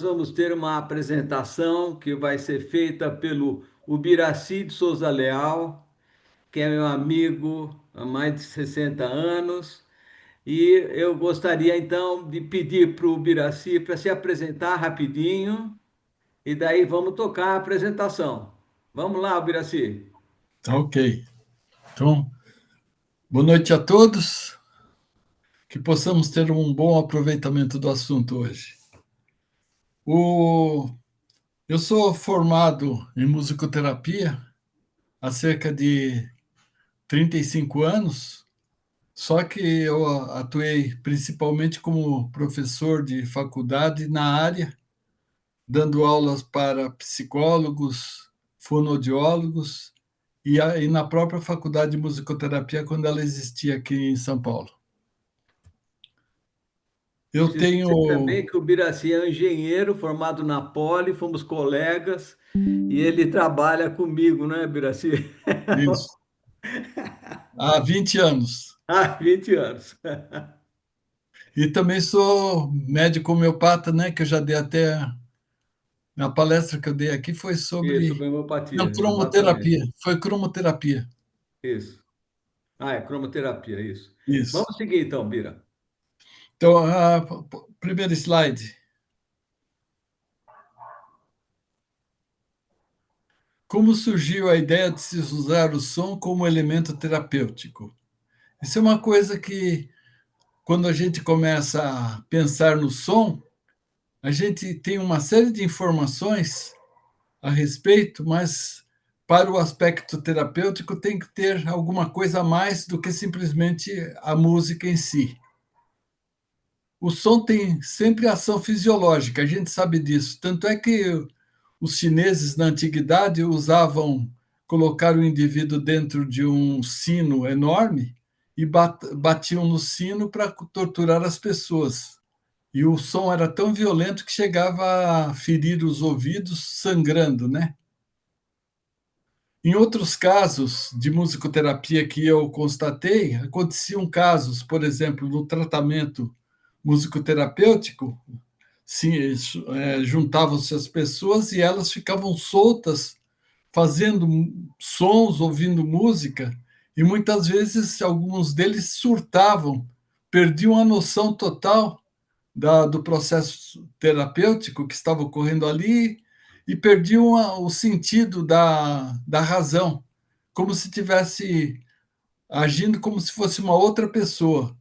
vamos ter uma apresentação que vai ser feita pelo Ubiraci de Souza Leal, que é meu amigo há mais de 60 anos. E eu gostaria então de pedir para o Ubiraci para se apresentar rapidinho, e daí vamos tocar a apresentação. Vamos lá, Ubiraci. Tá ok. Então, boa noite a todos. Que possamos ter um bom aproveitamento do assunto hoje. O... Eu sou formado em musicoterapia há cerca de 35 anos, só que eu atuei principalmente como professor de faculdade na área, dando aulas para psicólogos, fonoaudiólogos e na própria faculdade de musicoterapia quando ela existia aqui em São Paulo. Eu Preciso tenho. dizer também que o Ubiraci é um engenheiro formado na Poli, fomos colegas, e ele trabalha comigo, né, Ubiraci? Isso. Há 20 anos. Há 20 anos. E também sou médico homeopata, né? Que eu já dei até. A palestra que eu dei aqui foi Isso, sobre. Não, homeopatia, cromoterapia. exatamente. Foi cromoterapia. Isso. Ah, é cromoterapia, isso. Isso. Vamos seguir então, Bira. Então, primeiro slide. Como surgiu a ideia de se usar o som como elemento terapêutico? Isso é uma coisa que, quando a gente começa a pensar no som, a gente tem uma série de informações a respeito, mas para o aspecto terapêutico tem que ter alguma coisa a mais do que simplesmente a música em si. O som tem sempre ação fisiológica, a gente sabe disso. Tanto é que os chineses na antiguidade usavam colocar o indivíduo dentro de um sino enorme e batiam no sino para torturar as pessoas. E o som era tão violento que chegava a ferir os ouvidos, sangrando, né? Em outros casos de musicoterapia que eu constatei, aconteciam casos, por exemplo, no tratamento musicoterapêutico, juntavam-se as pessoas e elas ficavam soltas, fazendo sons, ouvindo música, e muitas vezes alguns deles surtavam, perdiam a noção total do processo terapêutico que estava ocorrendo ali e perdiam o sentido da razão, como se tivesse agindo como se fosse uma outra pessoa.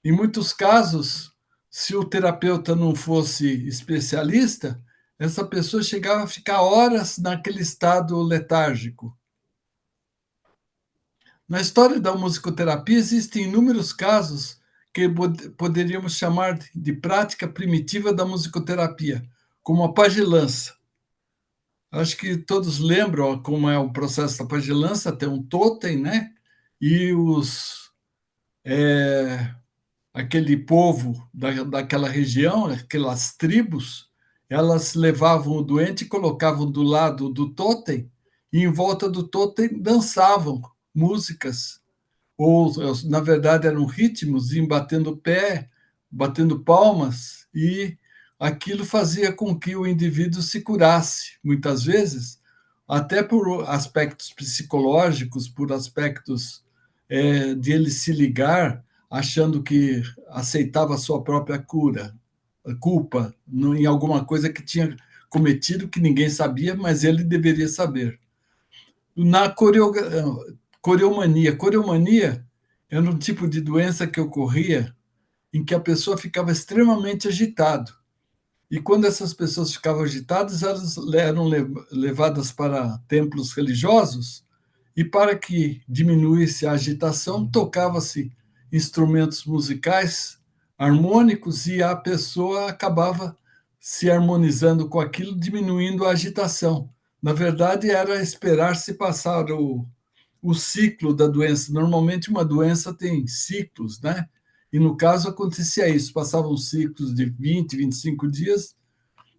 Em muitos casos, se o terapeuta não fosse especialista, essa pessoa chegava a ficar horas naquele estado letárgico. Na história da musicoterapia, existem inúmeros casos que poderíamos chamar de prática primitiva da musicoterapia, como a pagelança. Acho que todos lembram como é o processo da pagelança, tem um totem, né? E aquele povo daquela região, aquelas tribos, elas levavam o doente e colocavam do lado do totem, e em volta do totem dançavam músicas ou na verdade eram ritmos, iam batendo pé, batendo palmas, e aquilo fazia com que o indivíduo se curasse, muitas vezes, até por aspectos psicológicos, por aspectos de ele se ligar, achando que aceitava a sua própria cura, a culpa em alguma coisa que tinha cometido que ninguém sabia, mas ele deveria saber. Na coreomania. Coreomania era um tipo de doença que ocorria em que a pessoa ficava extremamente agitado. E quando essas pessoas ficavam agitadas, elas eram levadas para templos religiosos e para que diminuísse a agitação, tocava-se instrumentos musicais harmônicos e a pessoa acabava se harmonizando com aquilo, diminuindo a agitação. Na verdade, era esperar-se passar o ciclo da doença. Normalmente, uma doença tem ciclos, né? E no caso acontecia isso, passavam ciclos de 20, 25 dias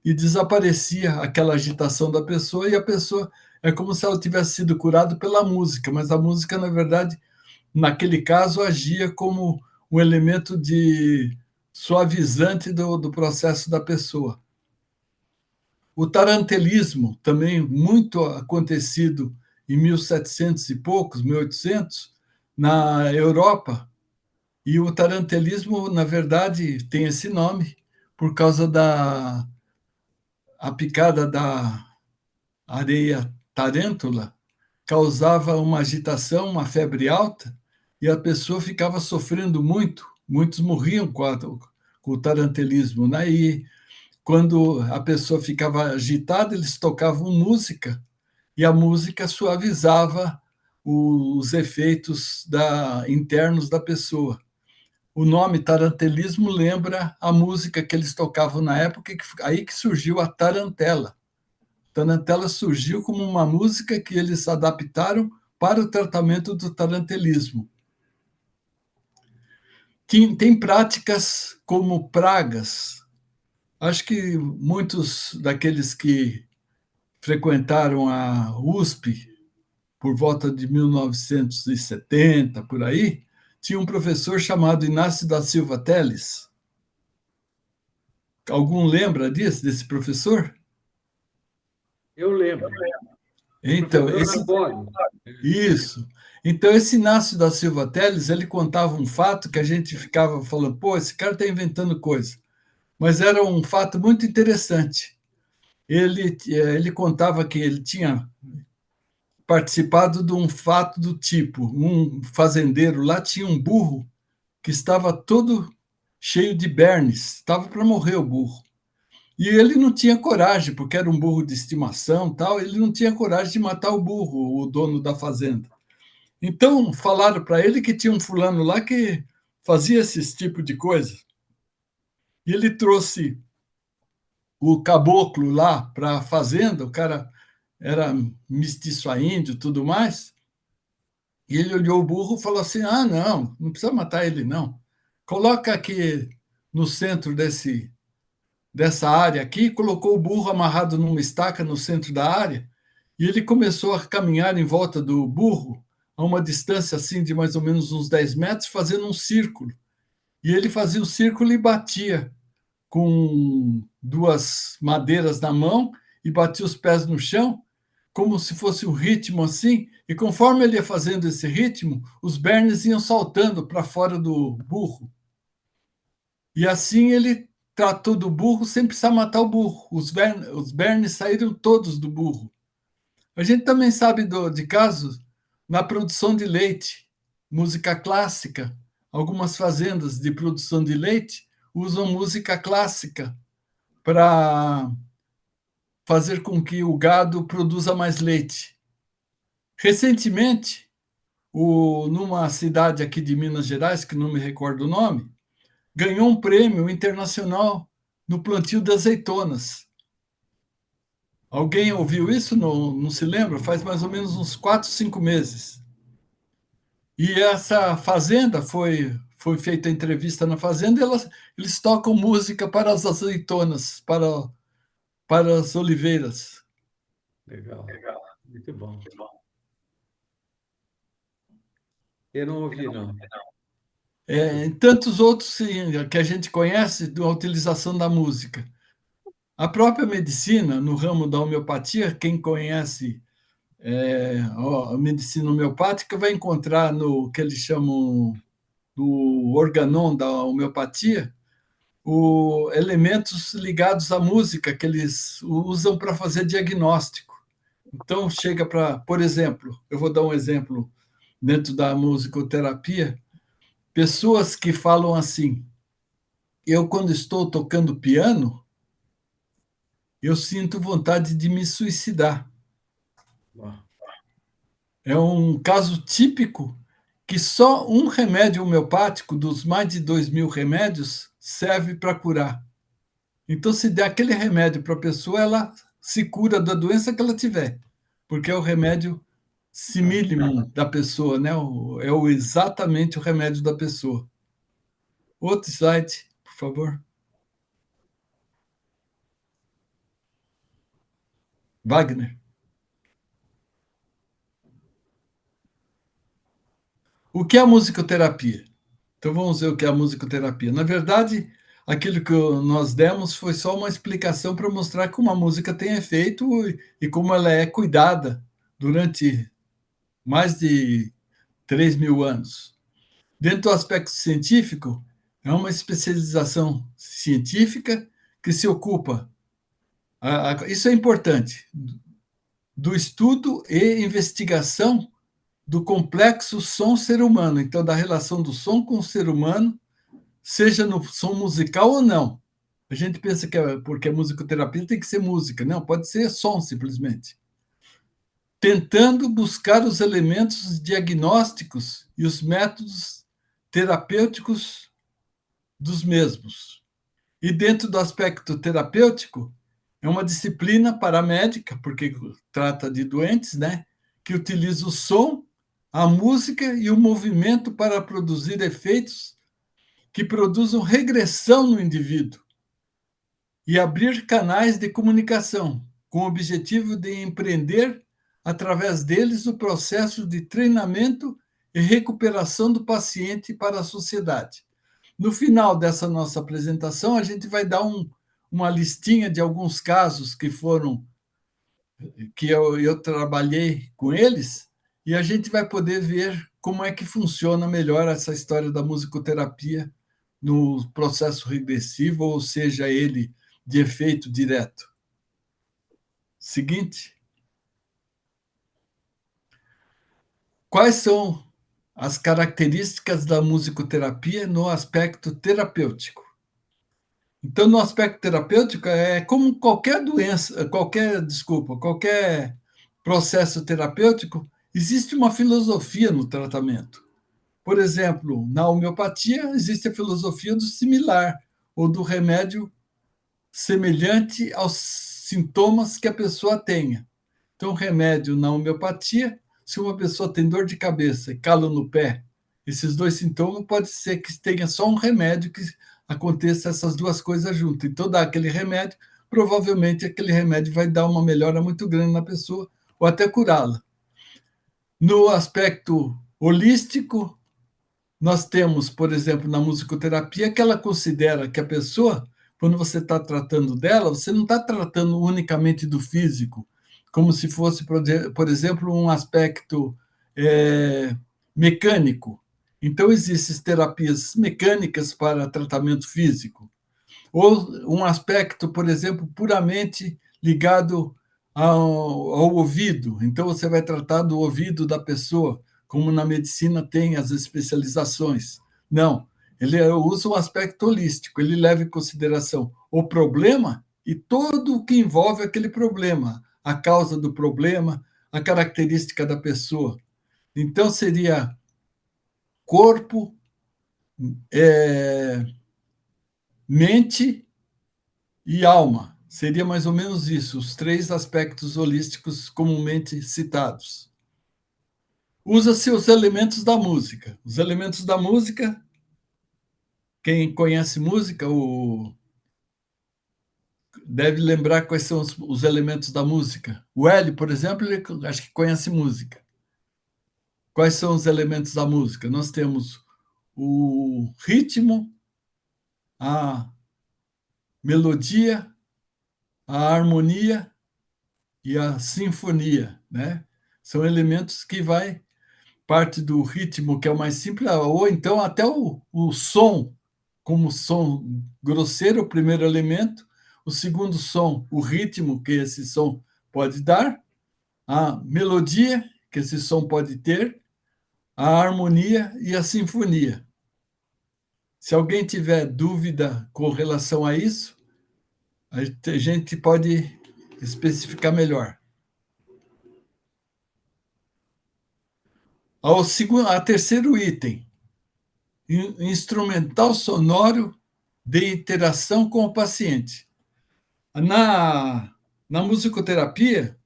e desaparecia aquela agitação da pessoa, e a pessoa é como se ela tivesse sido curada pela música, mas a música, na verdade, naquele caso, agia como um elemento de suavizante do processo da pessoa. O tarantelismo, também muito acontecido em 1700 e poucos, 1800, na Europa. E o tarantelismo, na verdade, tem esse nome por causa da a picada da areia tarântula, causava uma agitação, uma febre alta, e a pessoa ficava sofrendo muito. Muitos morriam com o tarantelismo, né? E quando a pessoa ficava agitada, eles tocavam música e a música suavizava os efeitos internos da pessoa. O nome tarantelismo lembra a música que eles tocavam na época, aí que surgiu a tarantela. Tarantela surgiu como uma música que eles adaptaram para o tratamento do tarantelismo. Tem práticas como pragas. Acho que muitos daqueles que frequentaram a USP por volta de 1970, por aí, tinha um professor chamado Inácio da Silva Teles. Algum lembra desse professor? Eu lembro. Então, Professor Arbore. isso. Então, esse Inácio da Silva Teles, ele contava um fato que a gente ficava falando, pô, esse cara está inventando coisa. Mas era um fato muito interessante. Ele contava que ele tinha participado de um fato do tipo: um fazendeiro lá tinha um burro que estava todo cheio de bernes, estava para morrer o burro. E ele não tinha coragem, porque era um burro de estimação, tal, ele não tinha coragem de matar o burro, o dono da fazenda. Então falaram para ele que tinha um fulano lá que fazia esse tipo de coisa. E ele trouxe o caboclo lá para a fazenda, o cara era mestiço a índio, tudo mais. E ele olhou o burro e falou assim: ah, não, não precisa matar ele, não. Coloca aqui no centro dessa área aqui, colocou o burro amarrado numa estaca no centro da área, e ele começou a caminhar em volta do burro, a uma distância assim de mais ou menos uns 10 metros, fazendo um círculo. E ele fazia o círculo e batia com duas madeiras na mão e batia os pés no chão, como se fosse um ritmo assim, e conforme ele ia fazendo esse ritmo, os bernes iam saltando para fora do burro. E assim ele tratou do burro sem precisar matar o burro. Os bernes saíram todos do burro. A gente também sabe de casos na produção de leite, música clássica. Algumas fazendas de produção de leite usam música clássica para fazer com que o gado produza mais leite. Recentemente, numa cidade aqui de Minas Gerais, que não me recordo o nome, ganhou um prêmio internacional no plantio de azeitonas. Alguém ouviu isso? Não, não se lembra? Faz mais ou menos uns 4, 5 meses. E essa fazenda foi feita a entrevista na fazenda e eles tocam música para as azeitonas, para as oliveiras. Legal. Muito bom. Eu não ouvi, não. Em tantos outros sim, que a gente conhece da utilização da música. A própria medicina, no ramo da homeopatia, quem conhece a medicina homeopática vai encontrar no que eles chamam do organon da homeopatia, elementos ligados à música que eles usam para fazer diagnóstico. Então, chega para, por exemplo, eu vou dar um exemplo dentro da musicoterapia, pessoas que falam assim: eu, quando estou tocando piano, eu sinto vontade de me suicidar. Bom, É um caso típico que só um remédio homeopático, dos mais de 2.000 remédios, serve para curar. Então, se der aquele remédio para a pessoa, ela se cura da doença que ela tiver, porque é o remédio tá. simílimo da pessoa, né? Exatamente o remédio da pessoa. Outro slide, por favor. Wagner. O que é a musicoterapia? Então vamos ver o que é a musicoterapia. Na verdade, aquilo que nós demos foi só uma explicação para mostrar como a música tem efeito e como ela é cuidada durante mais de 3.000 anos. Dentro do aspecto científico, é uma especialização científica que se ocupa, isso é importante, do estudo e investigação do complexo som-ser humano, então da relação do som com o ser humano, seja no som musical ou não. A gente pensa que porque é musicoterapia tem que ser música. Não, pode ser som simplesmente. Tentando buscar os elementos diagnósticos e os métodos terapêuticos dos mesmos. E dentro do aspecto terapêutico, é uma disciplina paramédica, porque trata de doentes, né? Que utiliza o som, a música e o movimento para produzir efeitos que produzam regressão no indivíduo e abrir canais de comunicação, com o objetivo de empreender, através deles, o processo de treinamento e recuperação do paciente para a sociedade. No final dessa nossa apresentação, a gente vai dar uma listinha de alguns casos que eu trabalhei com eles, e a gente vai poder ver como é que funciona melhor essa história da musicoterapia no processo regressivo, ou seja, ele de efeito direto. Seguinte, quais são as características da musicoterapia no aspecto terapêutico? Então, no aspecto terapêutico, é como qualquer doença, qualquer processo terapêutico, existe uma filosofia no tratamento. Por exemplo, na homeopatia, existe a filosofia do similar, ou do remédio semelhante aos sintomas que a pessoa tenha. Então, remédio na homeopatia, se uma pessoa tem dor de cabeça e calo no pé, esses dois sintomas, pode ser que tenha só um remédio que aconteça essas duas coisas juntas. Então, dá aquele remédio, provavelmente aquele remédio vai dar uma melhora muito grande na pessoa, ou até curá-la. No aspecto holístico, nós temos, por exemplo, na musicoterapia, que ela considera que a pessoa, quando você está tratando dela, você não está tratando unicamente do físico, como se fosse, por exemplo, um aspecto mecânico. Então, existem terapias mecânicas para tratamento físico, ou um aspecto, por exemplo, puramente ligado ao ouvido. Então, você vai tratar do ouvido da pessoa, como na medicina tem as especializações. Não, ele usa um aspecto holístico, ele leva em consideração o problema e tudo o que envolve aquele problema, a causa do problema, a característica da pessoa. Então, seria corpo, mente e alma. Seria mais ou menos isso, os três aspectos holísticos comumente citados. Usa-se os elementos da música. Os elementos da música, quem conhece música deve lembrar quais são os elementos da música. O Hélio, por exemplo, ele acho que conhece música. Quais são os elementos da música? Nós temos o ritmo, a melodia, a harmonia e a sinfonia, né? São elementos que vai parte do ritmo, que é o mais simples, ou então até o som, como som grosseiro, o primeiro elemento, o segundo som, o ritmo que esse som pode dar, a melodia que esse som pode ter, a harmonia e a sinfonia. Se alguém tiver dúvida com relação a isso, a gente pode especificar melhor. A terceiro item, instrumental sonoro de interação com o paciente. Na musicoterapia,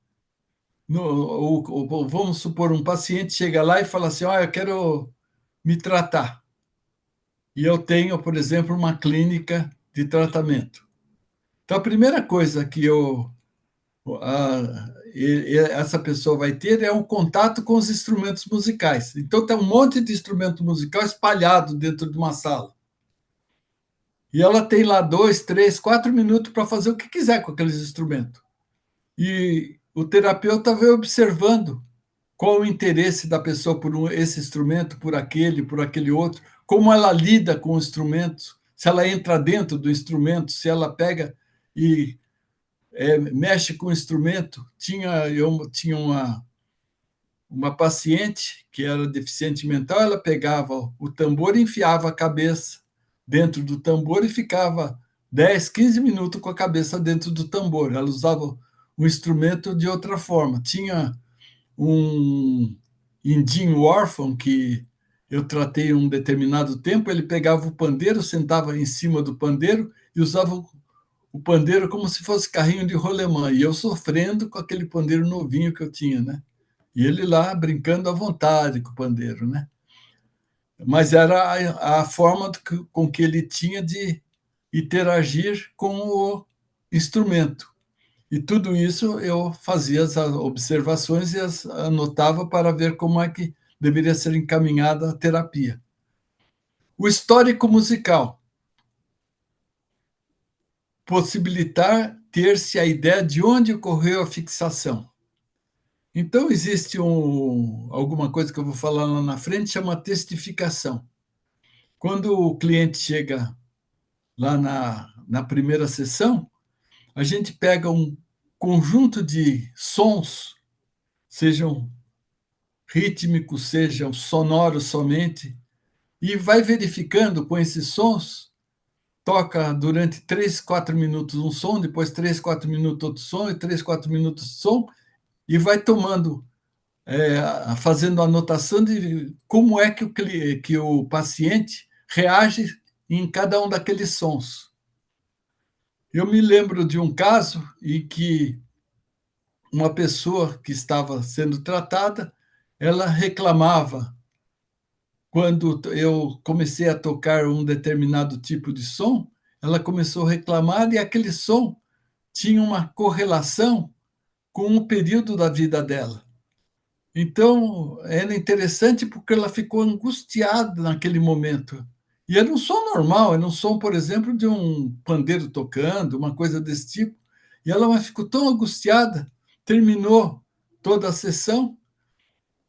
vamos supor, um paciente chega lá e fala assim, eu quero me tratar. E eu tenho, por exemplo, uma clínica de tratamento. Então, a primeira coisa que essa pessoa vai ter é um contato com os instrumentos musicais. Então, tem um monte de instrumento musical espalhado dentro de uma sala. E ela tem lá 2, 3, 4 minutos para fazer o que quiser com aqueles instrumentos. E o terapeuta vai observando qual o interesse da pessoa por esse instrumento, por aquele outro, como ela lida com o instrumento, se ela entra dentro do instrumento, se ela pega e mexe com o instrumento. Eu tinha uma paciente que era deficiente mental, ela pegava o tambor e enfiava a cabeça dentro do tambor e ficava 10, 15 minutos com a cabeça dentro do tambor. Ela usava o instrumento de outra forma. Tinha um indinho órfão que eu tratei um determinado tempo, ele pegava o pandeiro, sentava em cima do pandeiro e usava o pandeiro como se fosse carrinho de rolemã, e eu sofrendo com aquele pandeiro novinho que eu tinha, né? E ele lá brincando à vontade com o pandeiro, né? Mas era a forma com que ele tinha de interagir com o instrumento. E tudo isso eu fazia as observações e as anotava para ver como é que deveria ser encaminhada a terapia. O histórico musical, possibilitar ter-se a ideia de onde ocorreu a fixação. Então, existe alguma coisa que eu vou falar lá na frente, chama testificação. Quando o cliente chega lá na primeira sessão, a gente pega um conjunto de sons, sejam rítmicos, sejam sonoros somente, e vai verificando com esses sons, toca durante 3, 4 minutos um som, depois 3, 4 minutos outro som, e 3, 4 minutos som, e vai tomando, fazendo anotação de como é que o paciente reage em cada um daqueles sons. Eu me lembro de um caso em que uma pessoa que estava sendo tratada, ela reclamava quando eu comecei a tocar um determinado tipo de som, ela começou a reclamar e aquele som tinha uma correlação com o período da vida dela. Então, era interessante porque ela ficou angustiada naquele momento. E era um som normal, era um som, por exemplo, de um pandeiro tocando, uma coisa desse tipo. E ela ficou tão angustiada, terminou toda a sessão,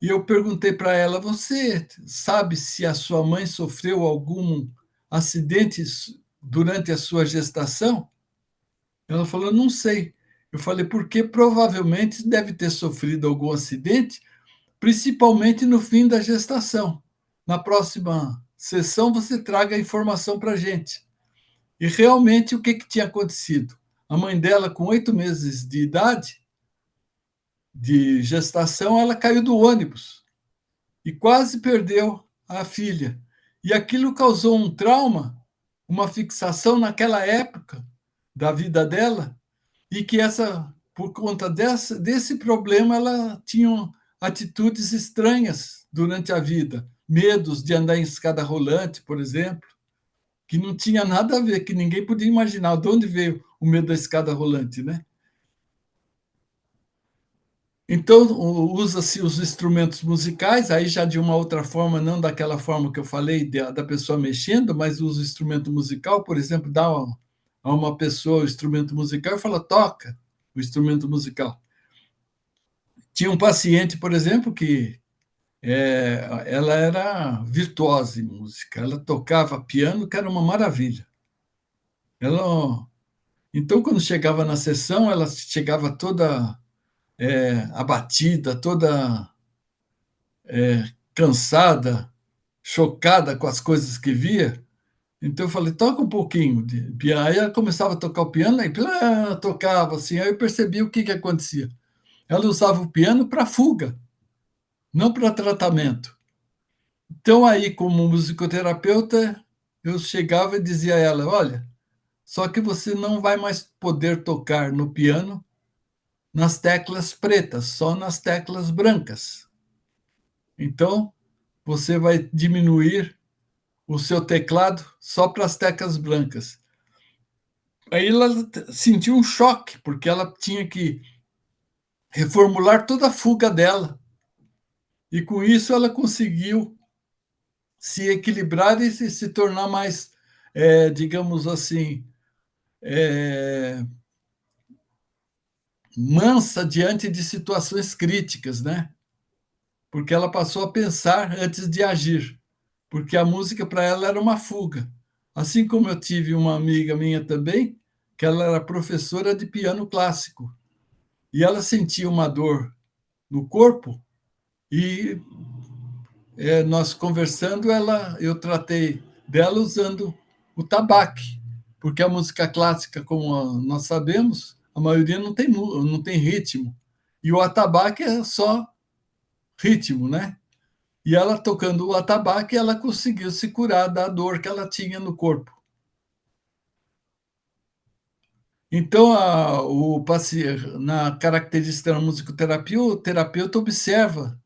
e eu perguntei para ela: Você sabe se a sua mãe sofreu algum acidente durante a sua gestação? Ela falou: Não sei. Eu falei: Porque provavelmente deve ter sofrido algum acidente, principalmente no fim da gestação. Na próxima sessão, você traga a informação para a gente. E realmente, o que tinha acontecido? A mãe dela, com 8 meses de idade, de gestação, ela caiu do ônibus e quase perdeu a filha. E aquilo causou um trauma, uma fixação naquela época da vida dela, e que por conta desse problema, ela tinha atitudes estranhas durante a vida, medos de andar em escada rolante, por exemplo, que não tinha nada a ver, que ninguém podia imaginar de onde veio o medo da escada rolante, né? Então, usa-se os instrumentos musicais, aí já de uma outra forma, não daquela forma que eu falei, da pessoa mexendo, mas usa o instrumento musical, por exemplo, dá a uma pessoa o instrumento musical e fala, toca o instrumento musical. Tinha um paciente, por exemplo, que ela era virtuosa em música, ela tocava piano, que era uma maravilha. Então, quando chegava na sessão, ela chegava toda abatida, toda cansada, chocada com as coisas que via. Então eu falei, toca um pouquinho de piano. Aí ela começava a tocar o piano, aí tocava assim, aí eu percebi o que acontecia. Ela usava o piano para fuga, não para tratamento. Então aí, como musicoterapeuta, eu chegava e dizia a ela, olha, só que você não vai mais poder tocar no piano nas teclas pretas, só nas teclas brancas. Então, você vai diminuir o seu teclado só para as teclas brancas. Aí ela sentiu um choque, porque ela tinha que reformular toda a fuga dela. E com isso ela conseguiu se equilibrar e se tornar mais digamos assim, é, mansa diante de situações críticas, né? Porque ela passou a pensar antes de agir, porque a música para ela era uma fuga. Assim como eu tive uma amiga minha também, que ela era professora de piano clássico, e ela sentia uma dor no corpo, e nós conversando, eu tratei dela usando o tabaque, porque a música clássica, como nós sabemos, a maioria não tem ritmo, e o atabaque é só ritmo, né? E ela tocando o atabaque, ela conseguiu se curar da dor que ela tinha no corpo. Então, na característica da musicoterapia, o terapeuta observa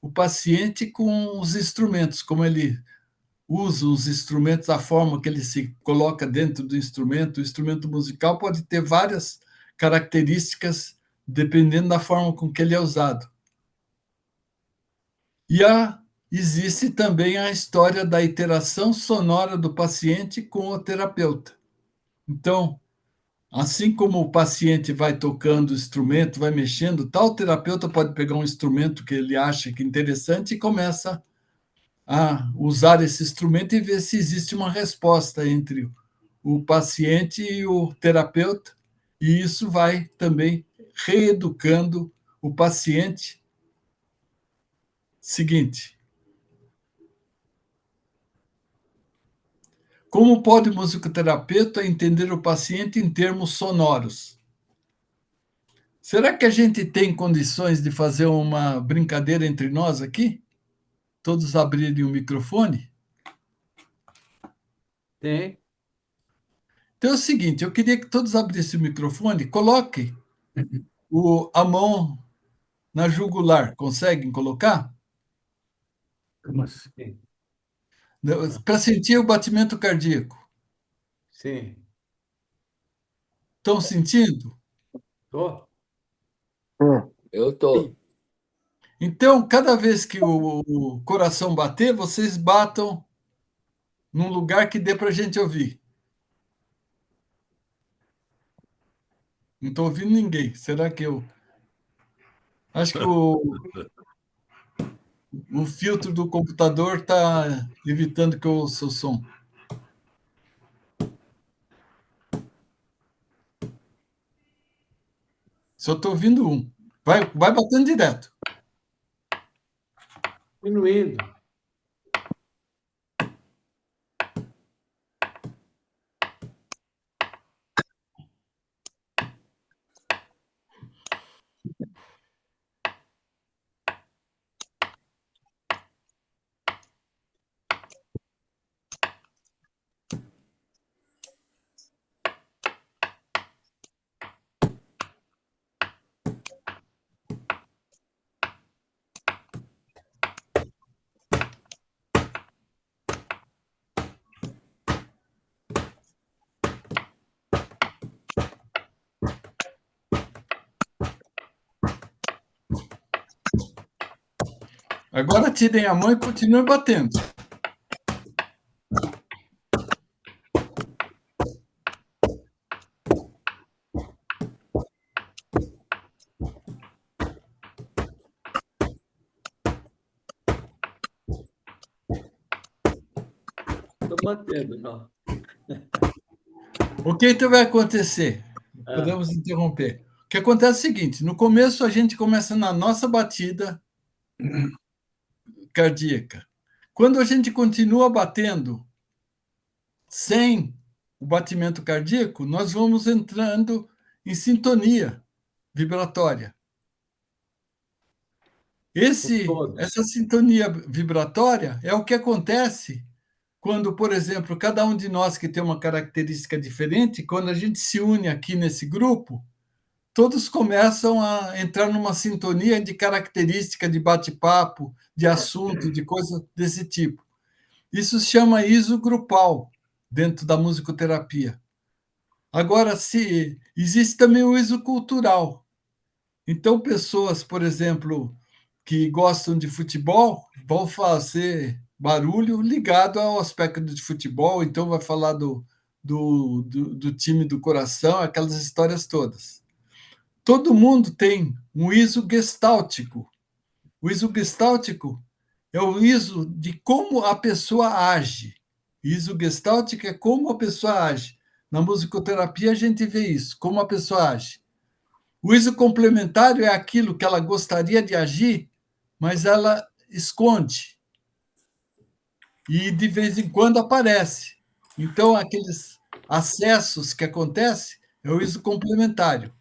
o paciente com os instrumentos, como ele usa os instrumentos, a forma que ele se coloca dentro do instrumento. O instrumento musical pode ter várias características, dependendo da forma com que ele é usado. E existe também a história da interação sonora do paciente com o terapeuta. Então, assim como o paciente vai tocando o instrumento, vai mexendo, tal terapeuta pode pegar um instrumento que ele acha que é interessante e começa a usar esse instrumento e ver se existe uma resposta entre o paciente e o terapeuta, e isso vai também reeducando o paciente. Seguinte, como pode o musicoterapeuta entender o paciente em termos sonoros? Será que a gente tem condições de fazer uma brincadeira entre nós aqui? Todos abrirem o microfone? Tem? Então é o seguinte, eu queria que todos abrissem o microfone, coloquem a mão na jugular. Conseguem colocar? Como assim? Ah, Para sentir o batimento cardíaco. sim. Estão sentindo? Tô? Eu tô. Então, cada vez que o coração bater, vocês batam num lugar que dê para a gente ouvir. Não estou ouvindo ninguém. Será que eu. Acho que o filtro do computador está evitando que eu ouça o som. Só estou ouvindo um. Vai batendo direto. Diminuindo. Agora tirem a mão e continuem batendo. Estou mantendo, não. O que então vai acontecer? Ah, Podemos interromper. O que acontece é o seguinte: no começo a gente começa na nossa batida cardíaca. Quando a gente continua batendo sem o batimento cardíaco, nós vamos entrando em sintonia vibratória. com todos. Essa sintonia vibratória é o que acontece quando, por exemplo, cada um de nós que tem uma característica diferente, quando a gente se une aqui nesse grupo, todos começam a entrar numa sintonia de característica de bate-papo, de assunto, de coisa desse tipo. Isso se chama ISO grupal dentro da musicoterapia. Agora, se existe também o ISO cultural. Então, pessoas, por exemplo, que gostam de futebol, vão fazer barulho ligado ao aspecto de futebol, então vai falar do time do coração, aquelas histórias todas. Todo mundo tem um ISO gestáltico. O ISO gestáltico é o ISO de como a pessoa age. ISO gestáltico é como a pessoa age. Na musicoterapia a gente vê isso, como a pessoa age. O ISO complementário é aquilo que ela gostaria de agir, mas ela esconde. E de vez em quando aparece. Então, aqueles acessos que acontecem é o ISO complementário.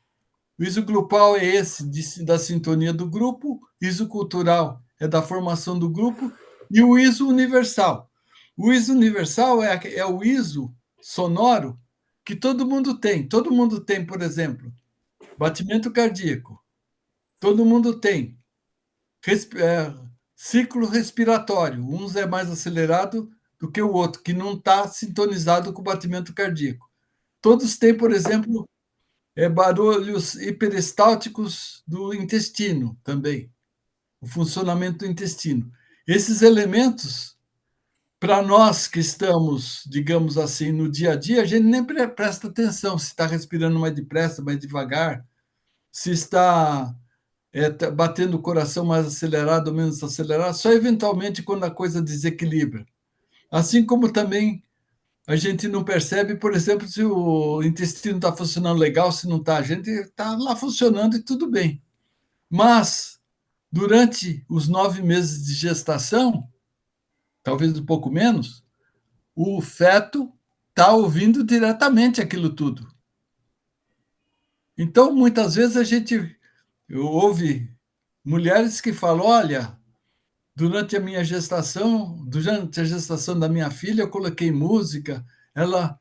O ISO grupal é esse da sintonia do grupo, ISO cultural é da formação do grupo, e o ISO universal. O ISO universal é o ISO sonoro que todo mundo tem. Todo mundo tem, por exemplo, batimento cardíaco. Todo mundo tem. Ciclo respiratório. Uns é mais acelerado do que o outro, que não está sintonizado com o batimento cardíaco. Todos têm, por exemplo, barulhos hiperestálticos do intestino também, o funcionamento do intestino. Esses elementos, para nós que estamos, digamos assim, no dia a dia, a gente nem presta atenção se está respirando mais depressa, mais devagar, se está batendo o coração mais acelerado ou menos acelerado, só eventualmente quando a coisa desequilibra. Assim como também a gente não percebe, por exemplo, se o intestino está funcionando legal, se não está. A gente está lá funcionando e tudo bem. Mas, durante os 9 meses de gestação, talvez um pouco menos, o feto está ouvindo diretamente aquilo tudo. Então, muitas vezes a gente ouve mulheres que falam: olha, durante a gestação da minha filha, eu coloquei música, ela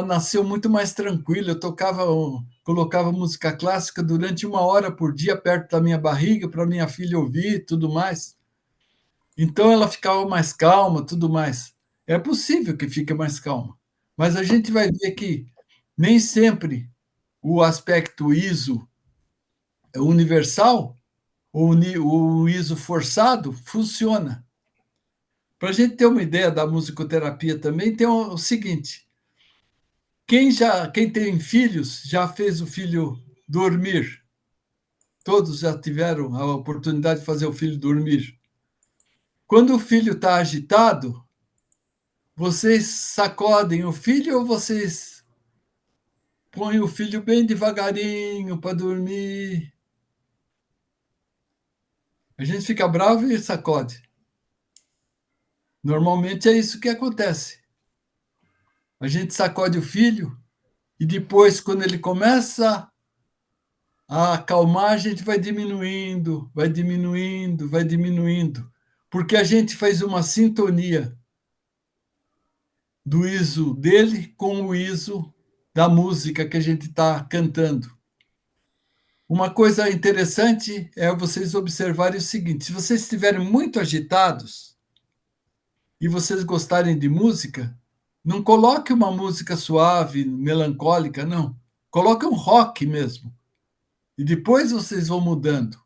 nasceu muito mais tranquila. Eu colocava música clássica durante 1 hora por dia perto da minha barriga para minha filha ouvir e tudo mais. Então ela ficava mais calma, tudo mais. É possível que fique mais calma, mas a gente vai ver que nem sempre o aspecto ISO universal ou o ISO forçado funciona. Para a gente ter uma ideia da musicoterapia também, tem o seguinte: quem tem filhos já fez o filho dormir. Todos já tiveram a oportunidade de fazer o filho dormir. Quando o filho está agitado, vocês sacodem o filho ou vocês põem o filho bem devagarinho para dormir? A gente fica bravo e sacode. Normalmente é isso que acontece. A gente sacode o filho e depois, quando ele começa a acalmar, a gente vai diminuindo, vai diminuindo, vai diminuindo, porque a gente faz uma sintonia do ISO dele com o ISO da música que a gente está cantando. Uma coisa interessante é vocês observarem o seguinte: se vocês estiverem muito agitados e vocês gostarem de música, não coloque uma música suave, melancólica, não. Coloque um rock mesmo. E depois vocês vão mudando.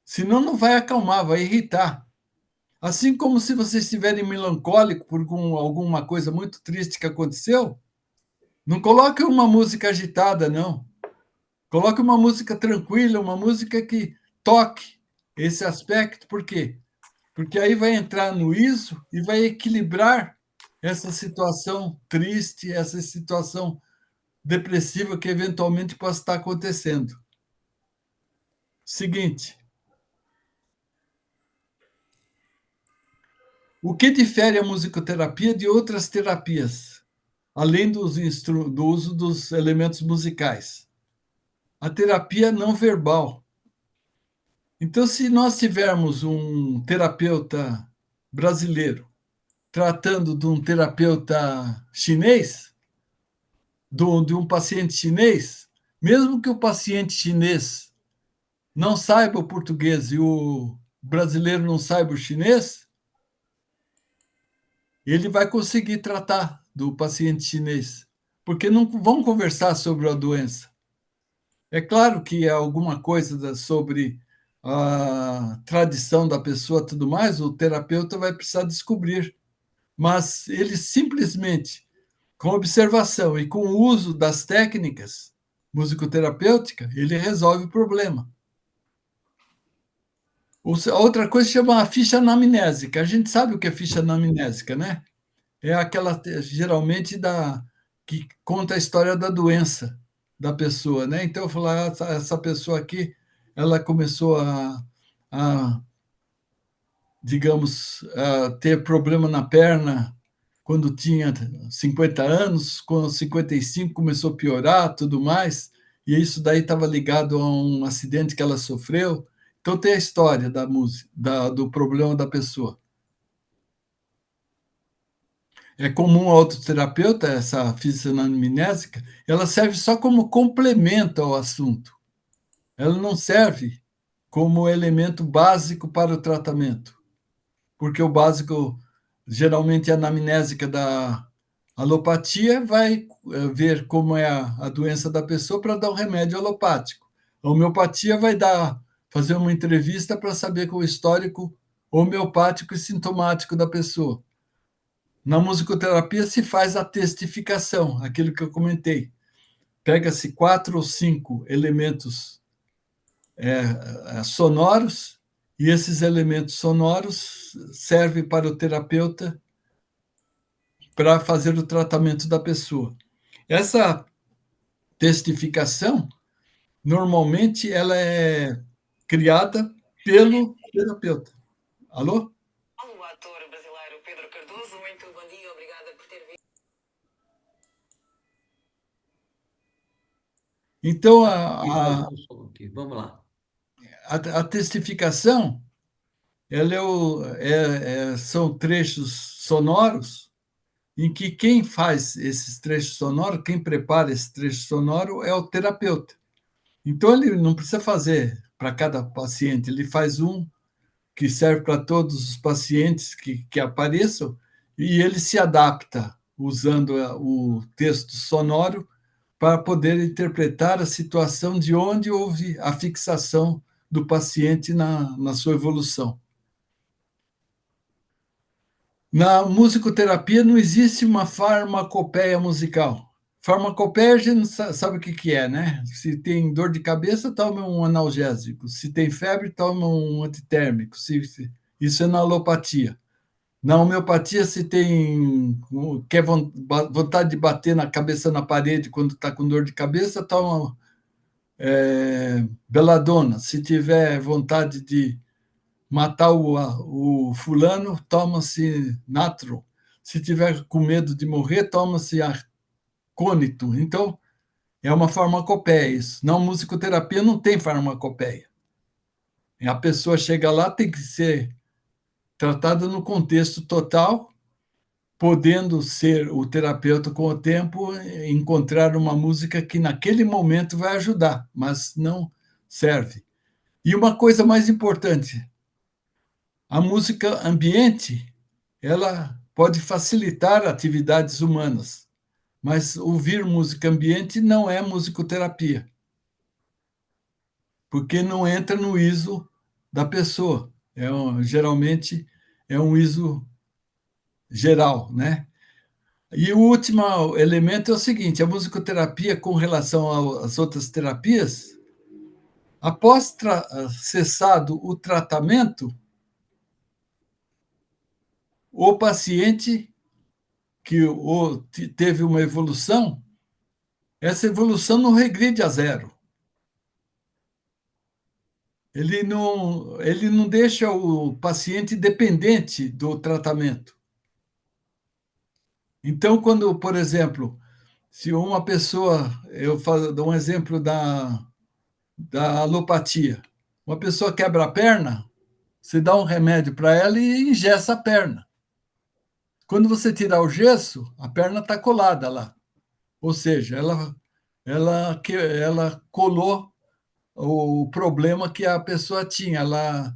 Senão não vai acalmar, vai irritar. Assim como se vocês estiverem melancólico por alguma coisa muito triste que aconteceu, não coloque uma música agitada, não. Coloque uma música tranquila, uma música que toque esse aspecto. Por quê? Porque aí vai entrar no ISO e vai equilibrar essa situação triste, essa situação depressiva que eventualmente possa estar acontecendo. Seguinte: o que difere a musicoterapia de outras terapias, além do uso dos elementos musicais? A terapia não verbal. Então, se nós tivermos um terapeuta brasileiro tratando de um terapeuta chinês, de um paciente chinês, mesmo que o paciente chinês não saiba o português e o brasileiro não saiba o chinês, ele vai conseguir tratar do paciente chinês, porque não vão conversar sobre a doença. É claro que é alguma coisa sobre a tradição da pessoa, tudo mais, o terapeuta vai precisar descobrir. Mas ele simplesmente, com observação e com o uso das técnicas musicoterapêuticas, ele resolve o problema. A outra coisa se chama ficha anamnésica. A gente sabe o que é ficha anamnésica, né? É aquela, geralmente, que conta a história da doença da pessoa, né? Então, eu falar, essa pessoa aqui, ela começou a digamos, ter problema na perna quando tinha 50 anos, com 55 começou a piorar, tudo mais, e isso daí estava ligado a um acidente que ela sofreu. Então tem a história da música, do problema da pessoa. É comum a autoterapeuta, essa fisioanamnésica, ela serve só como complemento ao assunto. Ela não serve como elemento básico para o tratamento, porque o básico, geralmente a anamnésica da alopatia vai ver como é a doença da pessoa para dar um remédio alopático. A homeopatia vai fazer uma entrevista para saber qual é o histórico homeopático e sintomático da pessoa. Na musicoterapia se faz a testificação, aquilo que eu comentei. Pega-se 4 ou 5 elementos sonoros, e esses elementos sonoros servem para o terapeuta para fazer o tratamento da pessoa. Essa testificação, normalmente, ela é criada pelo terapeuta. Alô? O ator brasileiro Pedro Cardoso, muito bom dia, obrigada por ter vindo. Então, Vamos lá. a testificação, ela são trechos sonoros em que quem faz esses trechos sonoros, quem prepara esse trecho sonoro é o terapeuta. Então, ele não precisa fazer para cada paciente, ele faz um que serve para todos os pacientes que apareçam, e ele se adapta usando o texto sonoro para poder interpretar a situação de onde houve a fixação do paciente na sua evolução. Na musicoterapia não existe uma farmacopeia musical. Farmacopeia a gente sabe o que é, né? Se tem dor de cabeça, toma um analgésico. Se tem febre, toma um antitérmico. Isso é na alopatia. Na homeopatia, se quer vontade de bater na cabeça na parede quando está com dor de cabeça, toma beladona. Se tiver vontade de matar o fulano, toma-se natro. Se tiver com medo de morrer, toma-se acônito. Então, é uma farmacopeia isso. Na musicoterapia não tem farmacopeia. A pessoa chega lá, tem que ser tratada no contexto total, podendo ser o terapeuta com o tempo encontrar uma música que naquele momento vai ajudar, mas não serve. E uma coisa mais importante, a música ambiente, ela pode facilitar atividades humanas, mas ouvir música ambiente não é musicoterapia, porque não entra no ISO da pessoa. Geralmente é um ISO geral, né? E o último elemento é o seguinte: a musicoterapia, com relação às outras terapias, após cessado o tratamento, o paciente que teve uma evolução, essa evolução não regride a zero. Ele não deixa o paciente dependente do tratamento. Então, quando, por exemplo, se uma pessoa, dou um exemplo da alopatia, uma pessoa quebra a perna, você dá um remédio para ela e engessa a perna. Quando você tirar o gesso, a perna está colada lá. Ou seja, ela colou o problema que a pessoa tinha. Ela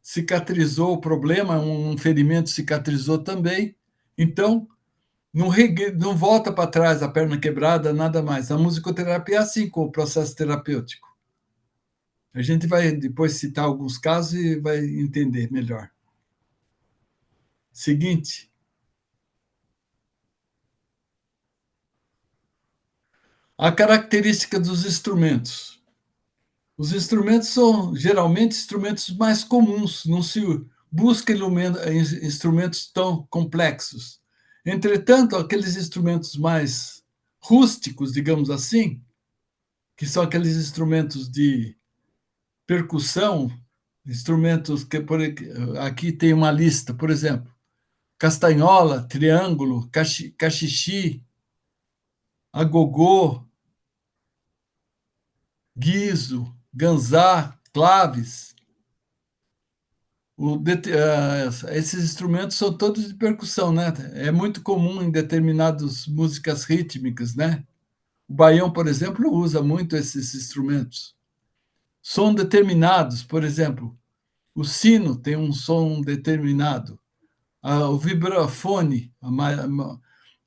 cicatrizou o problema, um ferimento cicatrizou também. Então, não volta para trás a perna quebrada, nada mais. A musicoterapia é assim com o processo terapêutico. A gente vai depois citar alguns casos e vai entender melhor. Seguinte. A característica dos instrumentos. Os instrumentos são geralmente instrumentos mais comuns, não se busca instrumentos tão complexos. Entretanto, aqueles instrumentos mais rústicos, digamos assim, que são aqueles instrumentos de percussão, instrumentos que aqui tem uma lista, por exemplo, castanhola, triângulo, cachixi, agogô, guizo, ganzá, claves. Esses instrumentos são todos de percussão, né? É muito comum em determinadas músicas rítmicas, né? O baião, por exemplo, usa muito esses instrumentos. Som determinados, por exemplo, o sino tem um som determinado. O vibrafone,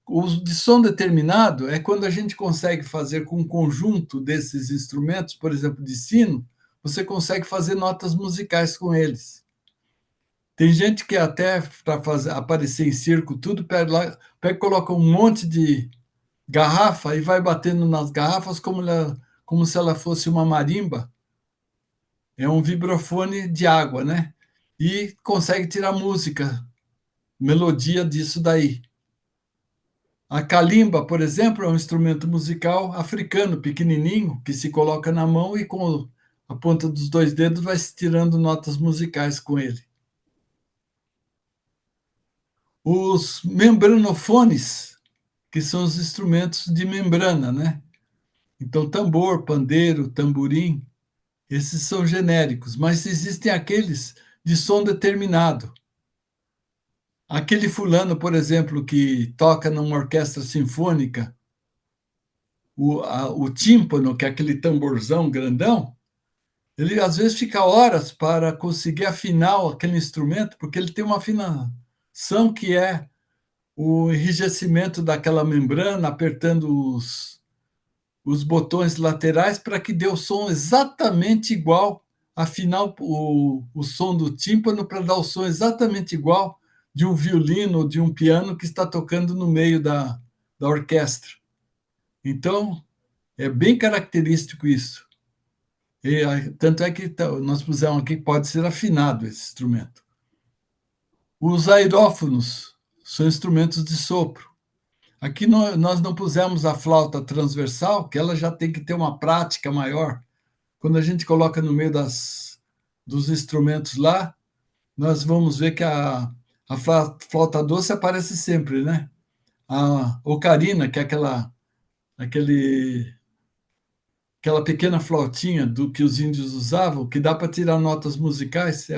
o de som determinado é quando a gente consegue fazer com um conjunto desses instrumentos, por exemplo, de sino, você consegue fazer notas musicais com eles. Tem gente que até para aparecer em circo, tudo pega, coloca um monte de garrafa e vai batendo nas garrafas como se ela fosse uma marimba. É um vibrafone de água, né? E consegue tirar música, melodia disso daí. A calimba, por exemplo, é um instrumento musical africano, pequenininho, que se coloca na mão e com a ponta dos 2 dedos vai se tirando notas musicais com ele. Os membranofones, que são os instrumentos de membrana, né? Então, tambor, pandeiro, tamborim, esses são genéricos, mas existem aqueles de som determinado. Aquele fulano, por exemplo, que toca numa orquestra sinfônica, o tímpano, que é aquele tamborzão grandão, ele às vezes fica horas para conseguir afinar aquele instrumento, porque ele tem uma afinação que é o enrijecimento daquela membrana, apertando os botões laterais para que dê o som exatamente igual, afinar o som do tímpano para dar o som exatamente igual de um violino ou de um piano que está tocando no meio da orquestra. Então, é bem característico isso. Tanto é que nós pusemos aqui que pode ser afinado esse instrumento. Os aerófonos são instrumentos de sopro. Aqui nós não pusemos a flauta transversal, que ela já tem que ter uma prática maior. Quando a gente coloca no meio dos instrumentos lá, nós vamos ver que a flauta doce aparece sempre, né? A ocarina, que é aquela pequena flautinha do que os índios usavam, que dá para tirar notas musicais.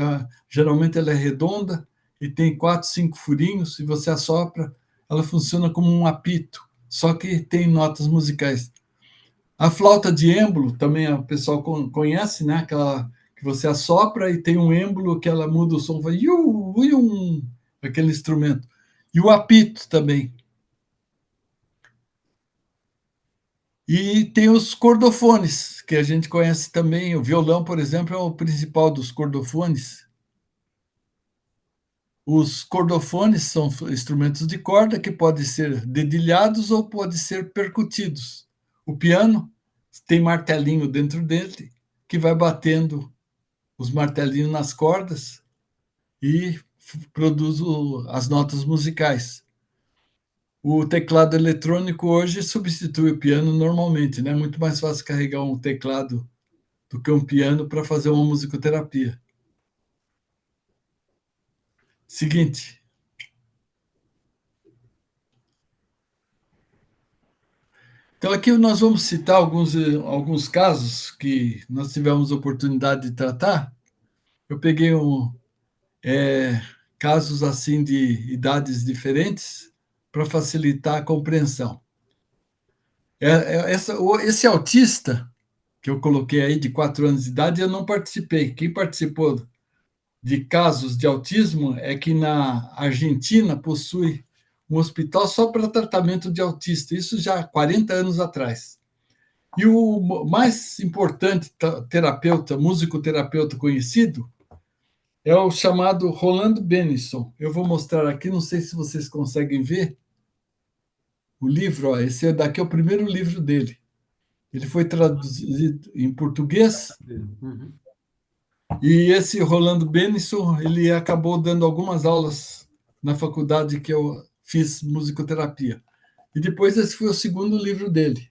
Geralmente ela é redonda e tem 4, 5 furinhos, e você assopra, ela funciona como um apito, só que tem notas musicais. A flauta de êmbolo também o pessoal conhece, né? Aquela que você assopra e tem um êmbolo que ela muda o som, vai aquele instrumento. E o apito também. E tem os cordofones, que a gente conhece também. O violão, por exemplo, é o principal dos cordofones. Os cordofones são instrumentos de corda que podem ser dedilhados ou podem ser percutidos. O piano tem martelinho dentro dele que vai batendo os martelinhos nas cordas e produz as notas musicais. O teclado eletrônico hoje substitui o piano normalmente, né? É muito mais fácil carregar um teclado do que um piano para fazer uma musicoterapia. Seguinte. Então, aqui nós vamos citar alguns casos que nós tivemos oportunidade de tratar. Eu peguei casos assim de idades diferentes para facilitar a compreensão. Esse autista que eu coloquei aí de 4 anos de idade, eu não participei. Quem participou de casos de autismo é que na Argentina possui um hospital só para tratamento de autista, isso já há 40 anos atrás. E o mais importante terapeuta, musicoterapeuta conhecido, é o chamado Rolando Benison. Eu vou mostrar aqui, não sei se vocês conseguem ver o livro. Ó, esse daqui é o primeiro livro dele. Ele foi traduzido em português. Uhum. E esse Rolando Benison, ele acabou dando algumas aulas na faculdade que eu fiz musicoterapia. E depois esse foi o segundo livro dele.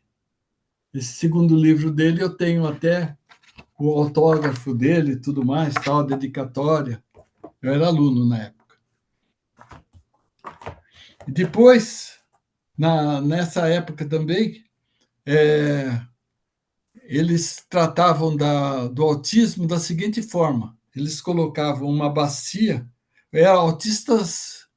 Esse segundo livro dele eu tenho até o autógrafo dele, tudo mais, tal, dedicatória. Eu era aluno na época. E depois, nessa época também, é, eles tratavam do autismo da seguinte forma: eles colocavam uma bacia, autistas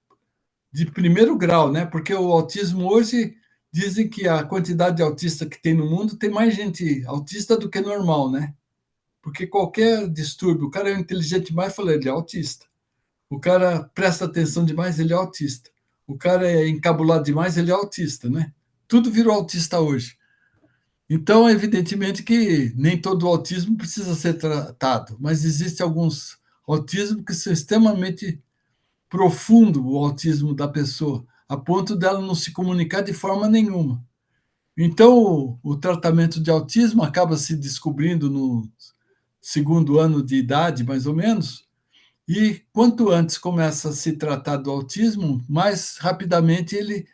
de primeiro grau, né? Porque o autismo hoje dizem que a quantidade de autista que tem no mundo tem mais gente autista do que normal, né? Porque qualquer distúrbio, o cara é inteligente demais, fala, ele é autista. O cara presta atenção demais, ele é autista. O cara é encabulado demais, ele é autista, né? Tudo virou autista hoje. Então, evidentemente que nem todo autismo precisa ser tratado, mas existem alguns autismos que são extremamente profundo, o autismo da pessoa, a ponto dela não se comunicar de forma nenhuma. Então, o tratamento de autismo acaba se descobrindo no segundo ano de idade, mais ou menos, e quanto antes começa a se tratar do autismo, mais rapidamente ele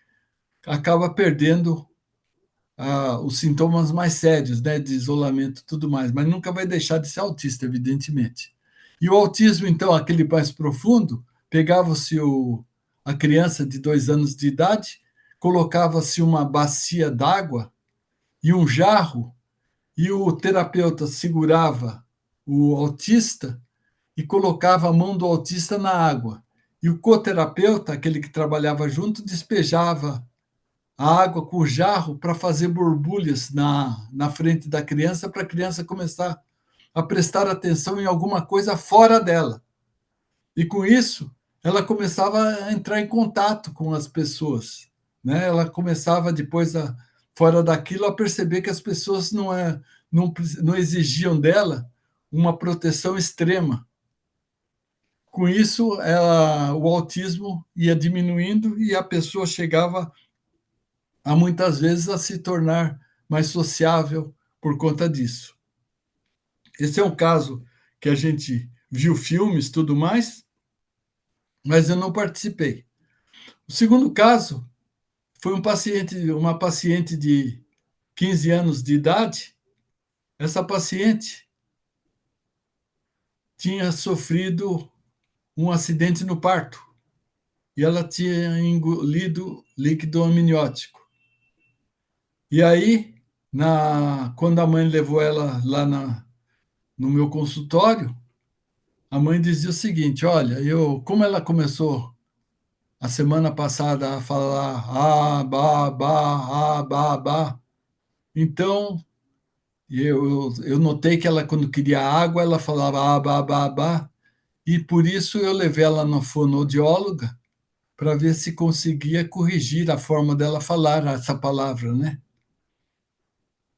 acaba perdendo os sintomas mais sérios, né, de isolamento e tudo mais, mas nunca vai deixar de ser autista, evidentemente. E o autismo, então, aquele mais profundo, pegava-se a criança de 2 anos de idade, colocava-se uma bacia d'água e um jarro, e o terapeuta segurava o autista e colocava a mão do autista na água. E o coterapeuta, aquele que trabalhava junto, despejava a água com o jarro para fazer borbulhas na frente da criança, para a criança começar a prestar atenção em alguma coisa fora dela. E com isso, ela começava a entrar em contato com as pessoas. Né? Ela começava, depois, fora daquilo, a perceber que as pessoas não exigiam dela uma proteção extrema. Com isso, o autismo ia diminuindo e a pessoa chegava a muitas vezes a se tornar mais sociável por conta disso. Esse é um caso que a gente viu filmes, tudo mais, mas eu não participei. O segundo caso foi uma paciente de 15 anos de idade. Essa paciente tinha sofrido um acidente no parto e ela tinha engolido líquido amniótico. E aí, quando a mãe levou ela lá no meu consultório, a mãe dizia o seguinte: olha, como ela começou a semana passada a falar ba, então eu notei que ela, quando queria água, ela falava ba, e por isso eu levei ela na fonoaudióloga para ver se conseguia corrigir a forma dela falar essa palavra, né?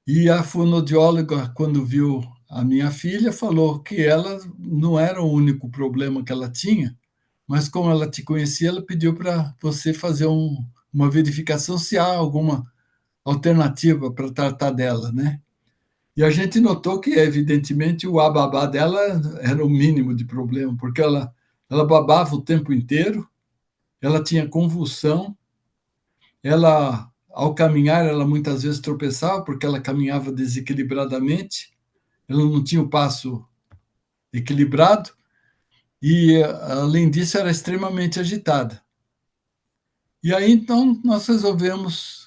E a fonoaudióloga, quando viu a minha filha, falou que ela não era o único problema que ela tinha, mas como ela te conhecia, ela pediu para você fazer uma verificação se há alguma alternativa para tratar dela, né? E a gente notou que, evidentemente, o ababá dela era o mínimo de problema, porque ela babava o tempo inteiro, ela tinha convulsão, ao caminhar, ela muitas vezes tropeçava, porque ela caminhava desequilibradamente, ela não tinha o passo equilibrado, e, além disso, era extremamente agitada. E aí, então, nós resolvemos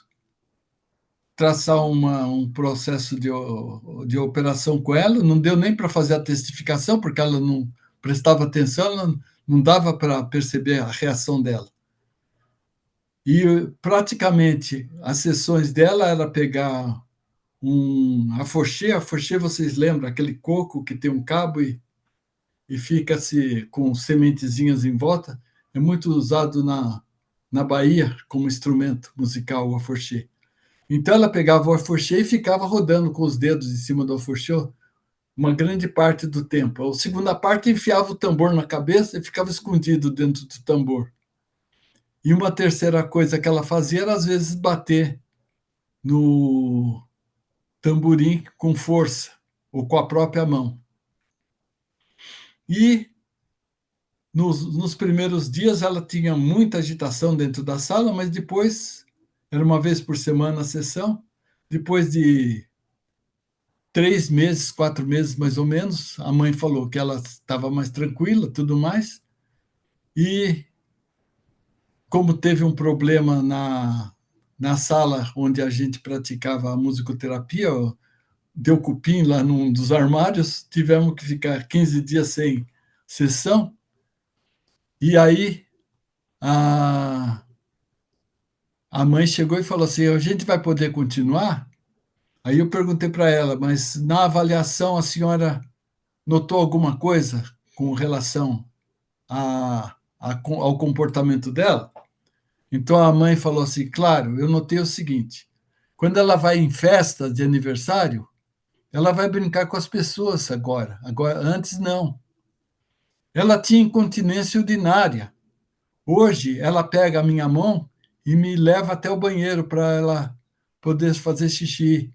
traçar um processo de operação com ela. Não deu nem para fazer a testificação, porque ela não prestava atenção, ela não dava para perceber a reação dela. E praticamente as sessões dela era pegar a forchê, vocês lembram, aquele coco que tem um cabo e fica-se com sementezinhas em volta, é muito usado na Bahia como instrumento musical, o aforxê. Então ela pegava o alforché e ficava rodando com os dedos em cima do alforché uma grande parte do tempo. A segunda parte enfiava o tambor na cabeça e ficava escondido dentro do tambor. E uma terceira coisa que ela fazia era, às vezes, bater no tamborim com força, ou com a própria mão. E nos primeiros dias ela tinha muita agitação dentro da sala, mas depois, era uma vez por semana a sessão, depois de 3 meses, 4 meses mais ou menos, a mãe falou que ela estava mais tranquila, tudo mais, e como teve um problema na sala onde a gente praticava a musicoterapia, deu cupim lá num dos armários, tivemos que ficar 15 dias sem sessão, e aí a mãe chegou e falou assim, a gente vai poder continuar? Aí eu perguntei para ela, mas na avaliação a senhora notou alguma coisa com relação ao comportamento dela? Então a mãe falou assim, claro, eu notei o seguinte, quando ela vai em festa de aniversário, ela vai brincar com as pessoas agora antes não. Ela tinha incontinência urinária. Hoje ela pega a minha mão e me leva até o banheiro para ela poder fazer xixi.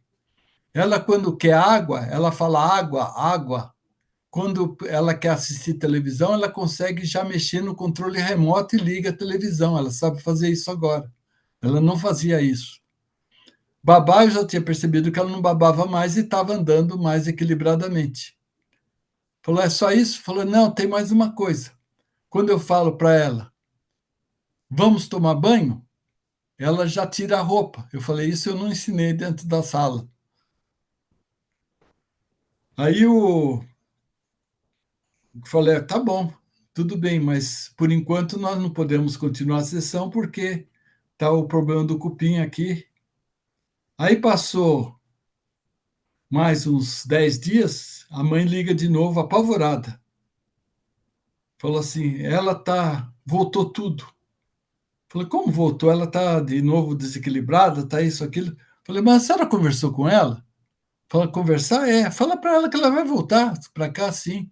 Ela, quando quer água, ela fala água, água. Quando ela quer assistir televisão, ela consegue já mexer no controle remoto e liga a televisão. Ela sabe fazer isso agora. Ela não fazia isso. Babar, eu já tinha percebido que ela não babava mais e estava andando mais equilibradamente. Falou, é só isso? Falou, não, tem mais uma coisa. Quando eu falo para ela, vamos tomar banho, ela já tira a roupa. Eu falei, isso eu não ensinei dentro da sala. Aí eu falei, tá bom, tudo bem, mas por enquanto nós não podemos continuar a sessão porque tá o problema do cupim aqui. Aí passou mais uns 10 dias, a mãe liga de novo, apavorada. Falou assim, voltou tudo. Falei, como voltou? Ela está de novo desequilibrada, está isso, aquilo. Falei, mas a senhora conversou com ela? Fala, conversar? É. Fala para ela que ela vai voltar para cá, sim.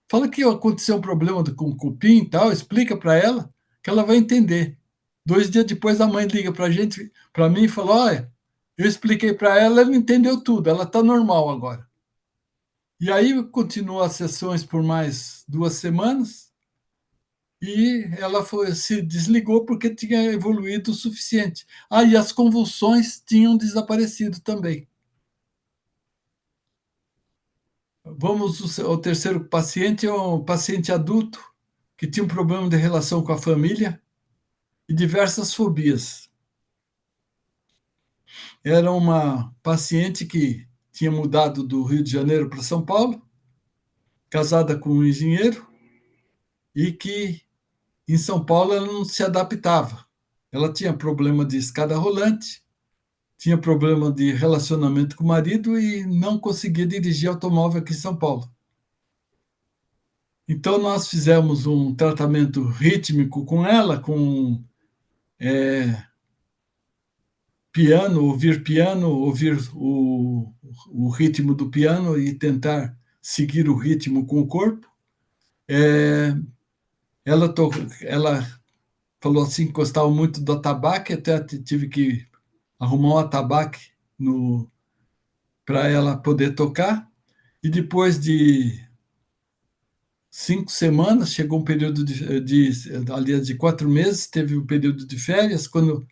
Fala que aconteceu um problema com o cupim e tal, explica para ela que ela vai entender. 2 dias depois, a mãe liga para a gente, para mim, e falou, olha, eu expliquei para ela, ela entendeu tudo, ela está normal agora. E aí continuou as sessões por mais 2 semanas, e ela se desligou porque tinha evoluído o suficiente. E as convulsões tinham desaparecido também. Vamos ao terceiro paciente, é um paciente adulto que tinha um problema de relação com a família e diversas fobias. Era uma paciente que tinha mudado do Rio de Janeiro para São Paulo, casada com um engenheiro, e que em São Paulo ela não se adaptava. Ela tinha problema de escada rolante, tinha problema de relacionamento com o marido e não conseguia dirigir automóvel aqui em São Paulo. Então, nós fizemos um tratamento rítmico com ela, com piano, ouvir o ritmo do piano e tentar seguir o ritmo com o corpo. Ela falou assim que gostava muito do atabaque, até tive que arrumar um atabaque para ela poder tocar. E depois de 5 semanas, chegou um período aliás, de 4 meses, teve um período de férias, quando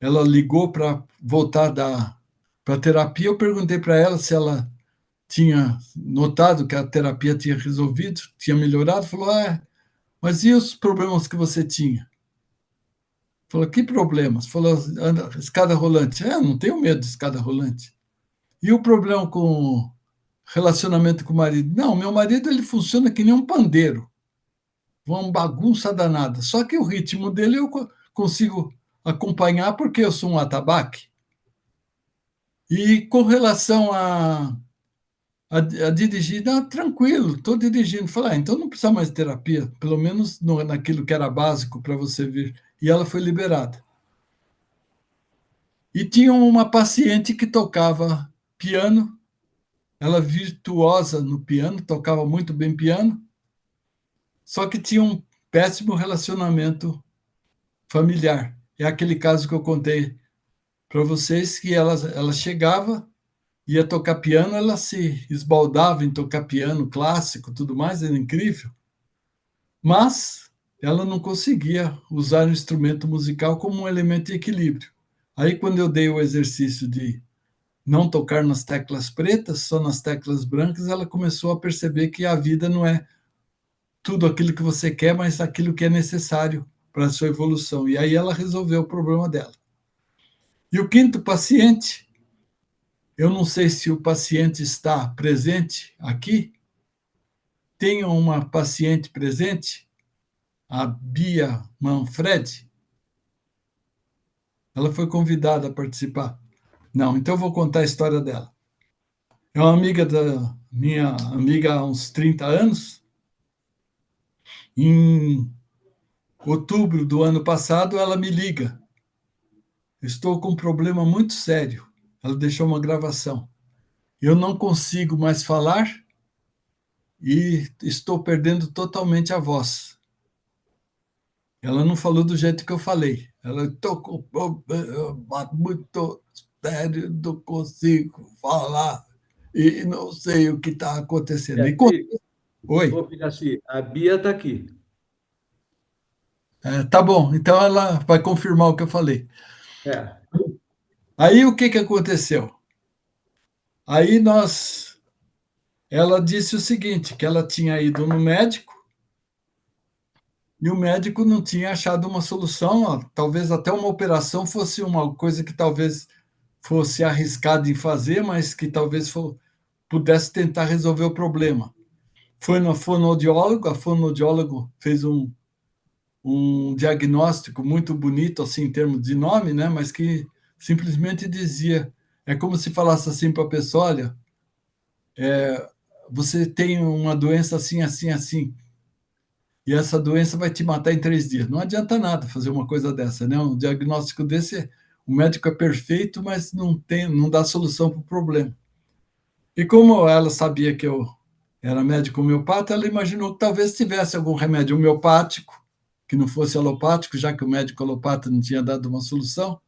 ela ligou para voltar para a terapia, eu perguntei para ela se ela tinha notado que a terapia tinha resolvido, tinha melhorado, falou, mas e os problemas que você tinha? Falou, que problemas? Falou, escada rolante. Não tenho medo de escada rolante. E o problema com relacionamento com o marido? Não, meu marido ele funciona que nem um pandeiro, uma bagunça danada. Só que o ritmo dele eu consigo acompanhar porque eu sou um atabaque. E com relação a dirigir, tranquilo, estou dirigindo. Falei, então não precisa mais de terapia, pelo menos naquilo que era básico para você vir. E ela foi liberada. E tinha uma paciente que tocava piano, ela virtuosa no piano, tocava muito bem piano, só que tinha um péssimo relacionamento familiar. É aquele caso que eu contei para vocês, que ela chegava, ia tocar piano, ela se esbaldava em tocar piano clássico, tudo mais, era incrível, mas ela não conseguia usar o instrumento musical como um elemento de equilíbrio. Aí, quando eu dei o exercício de não tocar nas teclas pretas, só nas teclas brancas, ela começou a perceber que a vida não é tudo aquilo que você quer, mas aquilo que é necessário para a sua evolução. E aí ela resolveu o problema dela. E o quinto paciente, eu não sei se o paciente está presente aqui, tem uma paciente presente, a Bia Manfred, ela foi convidada a participar. Não, então eu vou contar a história dela. É uma amiga da minha amiga há uns 30 anos. Em outubro do ano passado, ela me liga. Estou com um problema muito sério. Ela deixou uma gravação. Eu não consigo mais falar e estou perdendo totalmente a voz. Ela não falou do jeito que eu falei. Ela estou com um problema muito sério, não consigo falar e não sei o que está acontecendo. E Piraci, oi, ô Piraci, a Bia está aqui. tá bom. Então ela vai confirmar o que eu falei. É. Aí o que que aconteceu? Aí ela disse o seguinte, que ela tinha ido no médico e o médico não tinha achado uma solução, ó, talvez até uma operação fosse uma coisa que talvez fosse arriscada em fazer, mas que talvez pudesse tentar resolver o problema. Foi no fonoaudiólogo, a fonoaudiólogo fez um diagnóstico muito bonito, assim, em termos de nome, né? Mas que simplesmente dizia, é como se falasse assim para a pessoa, olha, você tem uma doença assim, assim, assim, e essa doença vai te matar em 3 dias. Não adianta nada fazer uma coisa dessa, né? Um diagnóstico desse, o médico é perfeito, mas não dá solução para o problema. E como ela sabia que eu era médico homeopata, ela imaginou que talvez tivesse algum remédio homeopático, que não fosse alopático, já que o médico alopata não tinha dado uma solução,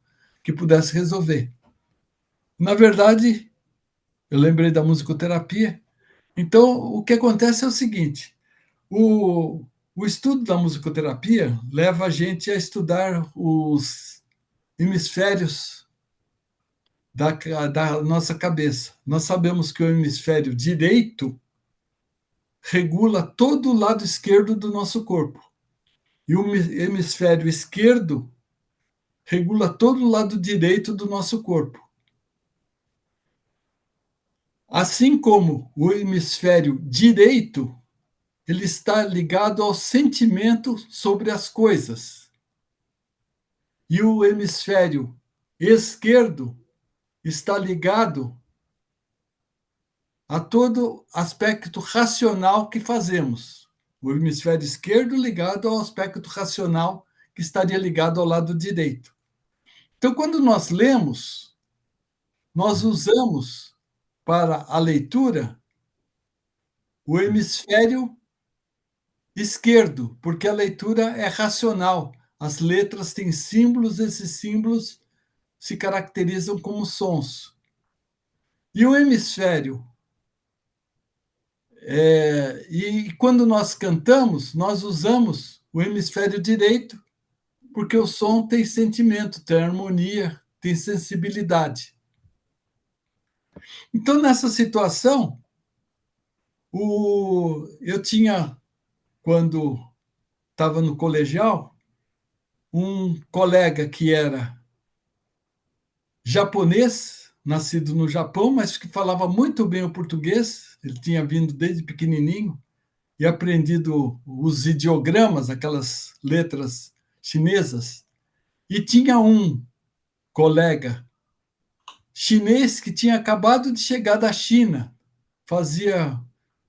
que pudesse resolver. Na verdade, eu lembrei da musicoterapia. Então, o que acontece é o seguinte: o estudo da musicoterapia leva a gente a estudar os hemisférios da nossa cabeça. Nós sabemos que o hemisfério direito regula todo o lado esquerdo do nosso corpo. E o hemisfério esquerdo regula todo o lado direito do nosso corpo. Assim como o hemisfério direito, ele está ligado ao sentimento sobre as coisas. E o hemisfério esquerdo está ligado a todo aspecto racional que fazemos. O hemisfério esquerdo ligado ao aspecto racional que estaria ligado ao lado direito. Então, quando nós lemos, nós usamos para a leitura o hemisfério esquerdo, porque a leitura é racional. As letras têm símbolos, esses símbolos se caracterizam como sons. E o hemisfério e quando nós cantamos, nós usamos o hemisfério direito, porque o som tem sentimento, tem harmonia, tem sensibilidade. Então, nessa situação, eu tinha, quando estava no colegial, um colega que era japonês, nascido no Japão, mas que falava muito bem o português. Ele tinha vindo desde pequenininho e aprendido os ideogramas, aquelas letras chinesas. E tinha um colega chinês que tinha acabado de chegar da China, fazia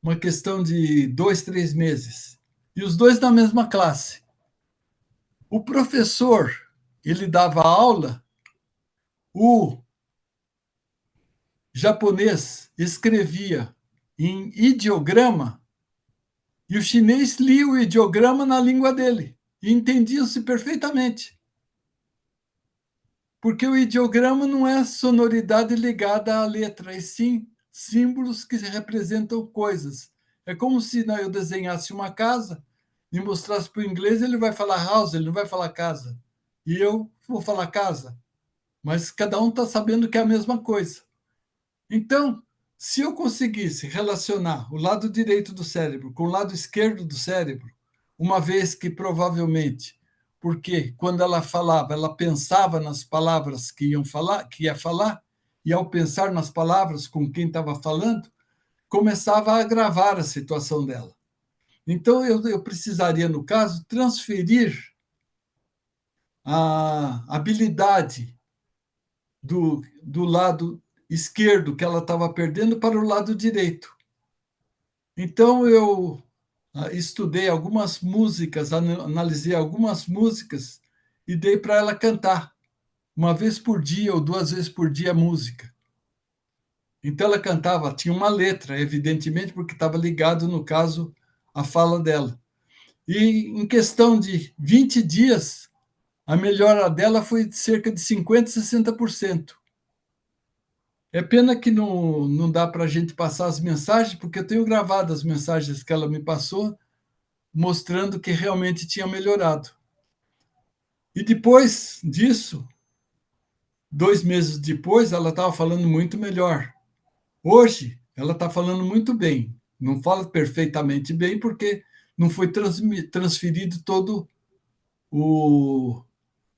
uma questão de 2, 3 meses. E os dois na mesma classe. O professor, ele dava aula, o japonês escrevia em ideograma e o chinês lia o ideograma na língua dele e entendiam-se perfeitamente. Porque o ideograma não é sonoridade ligada à letra, e sim símbolos que representam coisas. É como se eu desenhasse uma casa e mostrasse para o inglês, ele vai falar house, ele não vai falar casa. E eu vou falar casa. Mas cada um está sabendo que é a mesma coisa. Então, se eu conseguisse relacionar o lado direito do cérebro com o lado esquerdo do cérebro, uma vez que provavelmente, porque quando ela falava, ela pensava nas palavras que ia falar, e ao pensar nas palavras com quem estava falando, começava a agravar a situação dela. Então, eu precisaria, no caso, transferir a habilidade do lado esquerdo que ela estava perdendo para o lado direito. Então, eu estudei algumas músicas, analisei algumas músicas e dei para ela cantar, uma vez por dia ou 2 vezes por dia, música. Então, ela cantava, tinha uma letra, evidentemente, porque estava ligado, no caso, à fala dela. E em questão de 20 dias, a melhora dela foi de cerca de 50%, 60%. É pena que não dá para a gente passar as mensagens, porque eu tenho gravado as mensagens que ela me passou, mostrando que realmente tinha melhorado. E depois disso, 2 meses depois, ela estava falando muito melhor. Hoje, ela está falando muito bem. Não fala perfeitamente bem, porque não foi transferido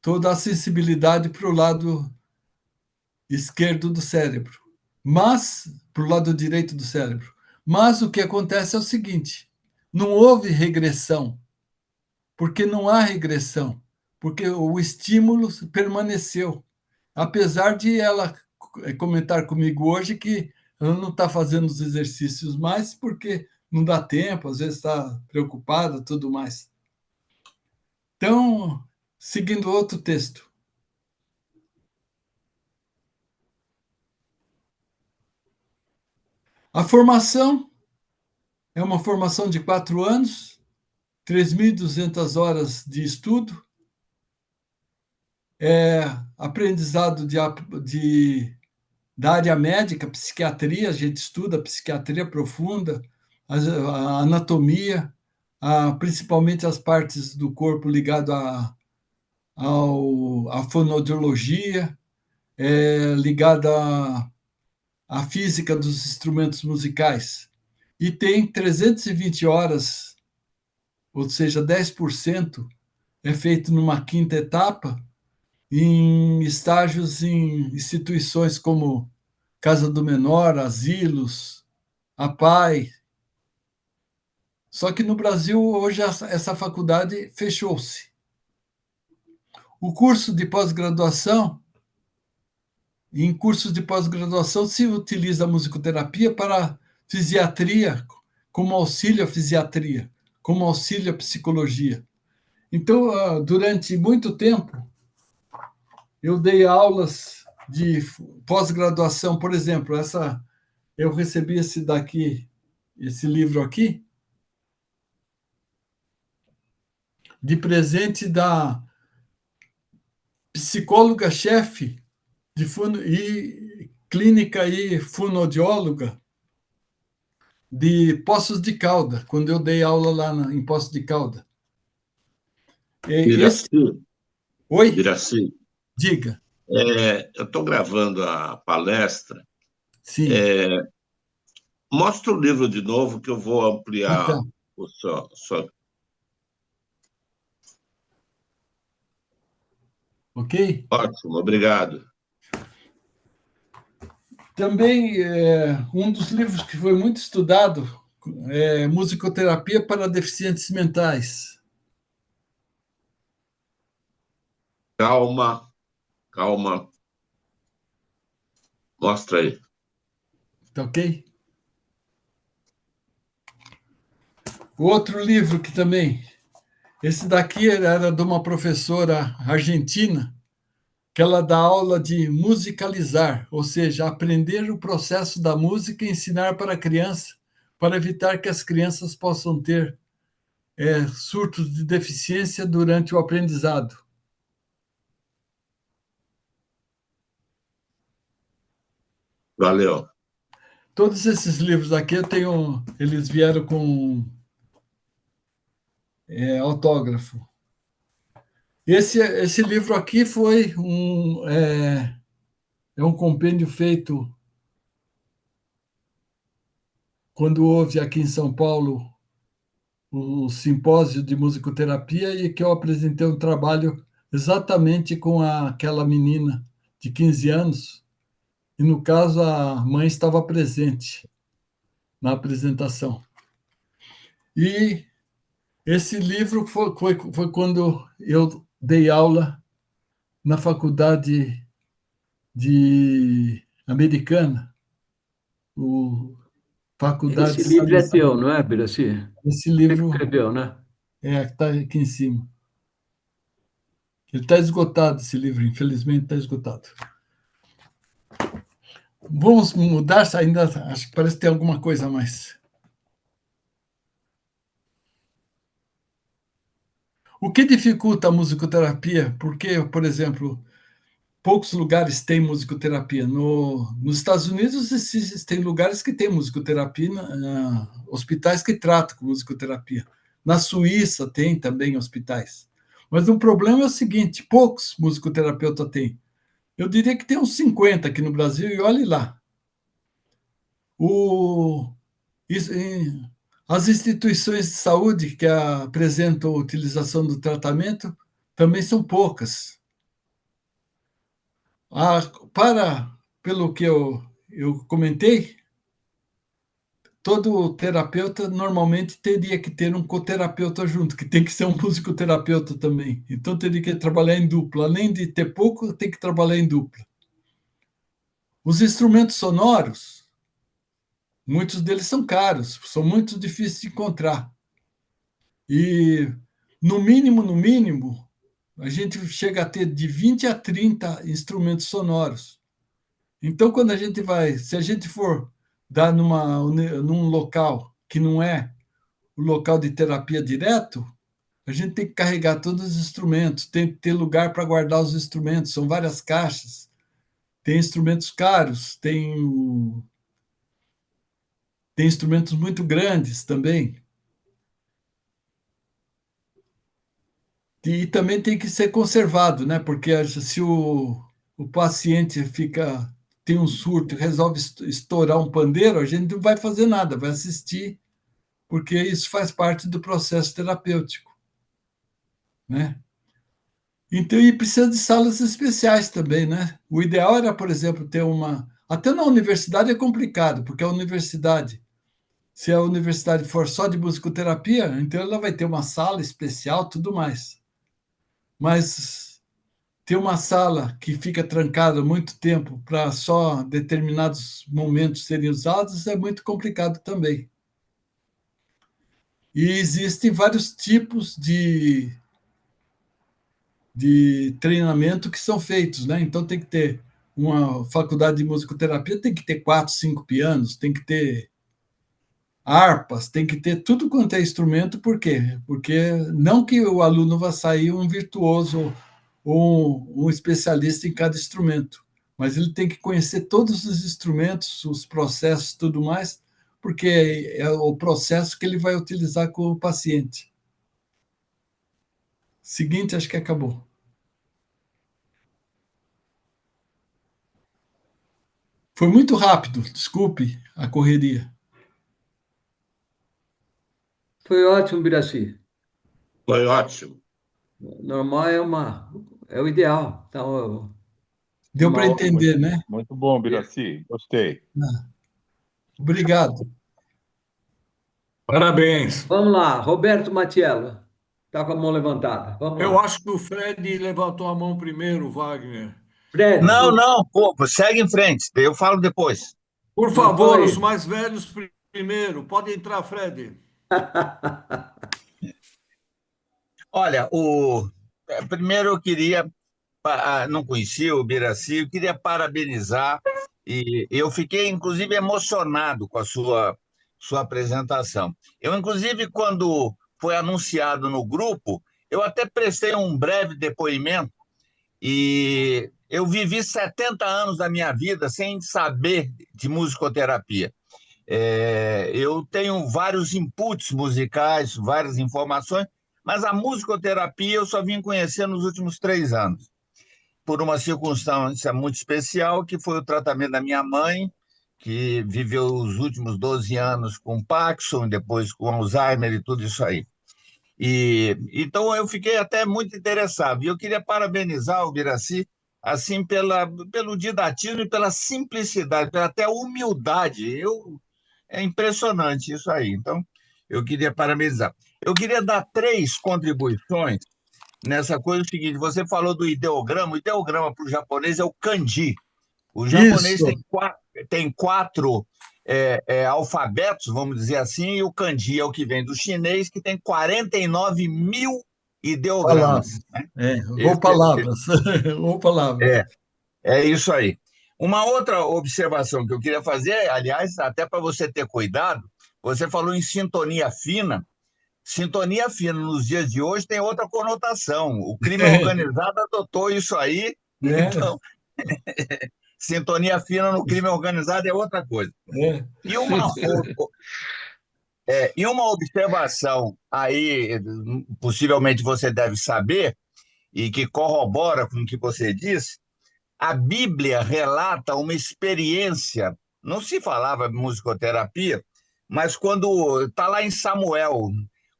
toda a sensibilidade para o lado esquerdo do cérebro, mas para o lado direito do cérebro. Mas o que acontece é o seguinte: não houve regressão, porque não há regressão, porque o estímulo permaneceu. Apesar de ela comentar comigo hoje que ela não está fazendo os exercícios mais porque não dá tempo, às vezes está preocupada, tudo mais. Então, seguindo outro texto. A formação é uma formação de 4 anos, 3.200 horas de estudo, aprendizado da área médica, psiquiatria, a gente estuda psiquiatria profunda, a anatomia, principalmente as partes do corpo ligado à fonoaudiologia, ligada à física dos instrumentos musicais. E tem 320 horas, ou seja, 10%, é feito numa quinta etapa, em estágios em instituições como Casa do Menor, asilos, a PAI. Só que no Brasil, hoje, essa faculdade fechou-se. O curso de pós-graduação, em cursos de pós-graduação, se utiliza a musicoterapia para fisiatria, como auxílio à fisiatria, como auxílio à psicologia. Então, durante muito tempo, eu dei aulas de pós-graduação, por exemplo, eu recebi esse livro aqui, de presente da psicóloga-chefe e clínica e fonoaudióloga de Poços de Calda, quando eu dei aula lá em Poços de Calda. Iraci, Oi? Iraci, Diga. eu estou gravando a palestra. Sim. Mostra o livro de novo que eu vou ampliar Então, o sua. ok? Ótimo, obrigado. Também um dos livros que foi muito estudado é Musicoterapia para Deficientes Mentais. Calma, calma. Mostra aí. Tá ok? O outro livro que também. Esse daqui era de uma professora argentina, que ela dá aula de musicalizar, ou seja, aprender o processo da música e ensinar para a criança, para evitar que as crianças possam ter surtos de deficiência durante o aprendizado. Valeu. Todos esses livros aqui eles vieram com autógrafo. Esse livro aqui é um compêndio feito quando houve aqui em São Paulo o simpósio de musicoterapia e que eu apresentei um trabalho exatamente com aquela menina de 15 anos, e no caso a mãe estava presente na apresentação. E esse livro foi quando eu dei aula na faculdade de americana, o Faculdade Esse livro é Salesiana. teu, não é, Biraci? Esse Você que livro escreveu, né? está aqui em cima. Ele está esgotado, esse livro, infelizmente está esgotado. Vamos mudar, ainda acho que parece que tem alguma coisa a mais. O que dificulta a musicoterapia? Porque, por exemplo, poucos lugares têm musicoterapia. Nos Estados Unidos existem lugares que têm musicoterapia, hospitais que tratam com musicoterapia. Na Suíça tem também hospitais. Mas o problema é o seguinte: poucos musicoterapeutas têm. Eu diria que tem uns 50 aqui no Brasil, e olhe lá. O, isso, as instituições de saúde que apresentam a utilização do tratamento também são poucas. Ah, pelo que eu comentei, todo terapeuta normalmente teria que ter um coterapeuta junto, que tem que ser um musicoterapeuta também. Então teria que trabalhar em dupla. Além de ter pouco, tem que trabalhar em dupla. Os instrumentos sonoros, muitos deles são caros, são muito difíceis de encontrar. E, no mínimo, a gente chega a ter de 20 a 30 instrumentos sonoros. Então, se a gente for dar num local que não é o local de terapia direto, a gente tem que carregar todos os instrumentos, tem que ter lugar para guardar os instrumentos, são várias caixas. Tem instrumentos caros, tem instrumentos muito grandes também. E também tem que ser conservado, né? Porque se o paciente tem um surto e resolve estourar um pandeiro, a gente não vai fazer nada, vai assistir, porque isso faz parte do processo terapêutico, né? Então, e precisa de salas especiais também, né? O ideal era, por exemplo, ter até na universidade é complicado, porque se a universidade for só de musicoterapia, então ela vai ter uma sala especial, tudo mais. Mas ter uma sala que fica trancada muito tempo para só determinados momentos serem usados é muito complicado também. E existem vários tipos de treinamento que são feitos, né? Então tem que ter uma faculdade de musicoterapia, tem que ter 4, 5 pianos, tem que ter harpas, tem que ter tudo quanto é instrumento, por quê? Porque não que o aluno vá sair um virtuoso ou um especialista em cada instrumento, mas ele tem que conhecer todos os instrumentos, os processos, tudo mais, porque é o processo que ele vai utilizar com o paciente. Seguinte, acho que acabou. Foi muito rápido, desculpe a correria. Foi ótimo, Biraci. Foi ótimo. Normal é o ideal. Então, Deu uma para hora. entender, né? Muito bom, Biraci. Gostei. Obrigado. Parabéns. Vamos lá, Roberto Matiello. Está com a mão levantada. Vamos Eu lá. acho que o Fred levantou a mão primeiro, Wagner. Fred, Não, não, pô, segue em frente, eu falo depois. Por não, fala favor, os aí. mais velhos primeiro. Pode entrar, Fred. Olha, primeiro eu queria não conhecia o Biraci, eu queria parabenizar, e eu fiquei, inclusive, emocionado com a sua apresentação. Eu, inclusive, quando foi anunciado no grupo, eu até prestei um breve depoimento, e eu vivi 70 anos da minha vida sem saber de musicoterapia. Eu tenho vários inputs musicais, várias informações, mas a musicoterapia eu só vim conhecer nos últimos 3 anos, por uma circunstância muito especial, que foi o tratamento da minha mãe, que viveu os últimos 12 anos com Parkinson, depois com Alzheimer e tudo isso aí. Então eu fiquei até muito interessado. E eu queria parabenizar o Biraci assim pelo didatismo e pela simplicidade, pela até humildade. É impressionante isso aí. Então, eu queria parabenizar. Eu queria dar 3 contribuições nessa coisa. Seguinte: você falou do ideograma. O ideograma para o japonês é o kanji. O japonês Isso. tem quatro alfabetos, vamos dizer assim, e o kanji é o que vem do chinês, que tem 49 mil ideogramas. Palavras. Né? Ou Esse, palavras. Ou palavras. é, é isso aí. Uma outra observação que eu queria fazer, aliás, até para você ter cuidado, você falou em sintonia fina. Sintonia fina nos dias de hoje tem outra conotação. O crime organizado adotou isso aí, É, então sintonia fina no crime organizado é outra coisa. é. E uma observação aí, possivelmente você deve saber, e que corrobora com o que você disse: a Bíblia relata uma experiência, não se falava de musicoterapia, mas quando está lá em Samuel,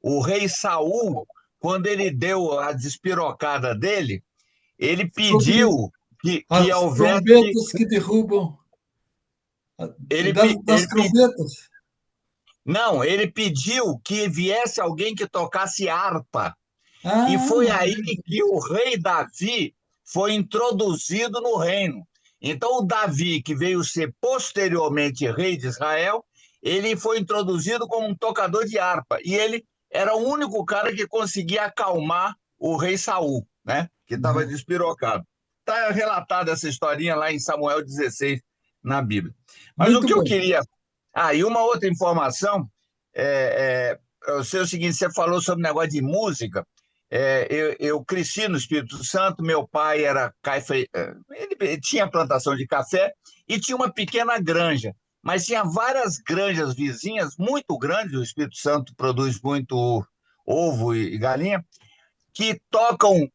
o rei Saul, quando ele deu a despirocada dele, ele Sobre pediu que as houvesse. trombetas que derrubam. Ele, Das ele, trombetas. não, ele pediu que viesse alguém que tocasse harpa. E foi Ah, aí que o rei Davi foi introduzido no reino. Então, o Davi, que veio ser posteriormente rei de Israel, ele foi introduzido como um tocador de harpa. E ele era o único cara que conseguia acalmar o rei Saul, né? Que estava despirocado. Está relatada essa historinha lá em Samuel 16, na Bíblia. Mas o muito que eu bom. queria. E uma outra informação. Eu sei o seguinte: você falou sobre o negócio de música. Eu cresci no Espírito Santo, meu pai era ele tinha plantação de café e tinha uma pequena granja, mas tinha várias granjas vizinhas muito grandes. O Espírito Santo produz muito ovo e galinha, que tocam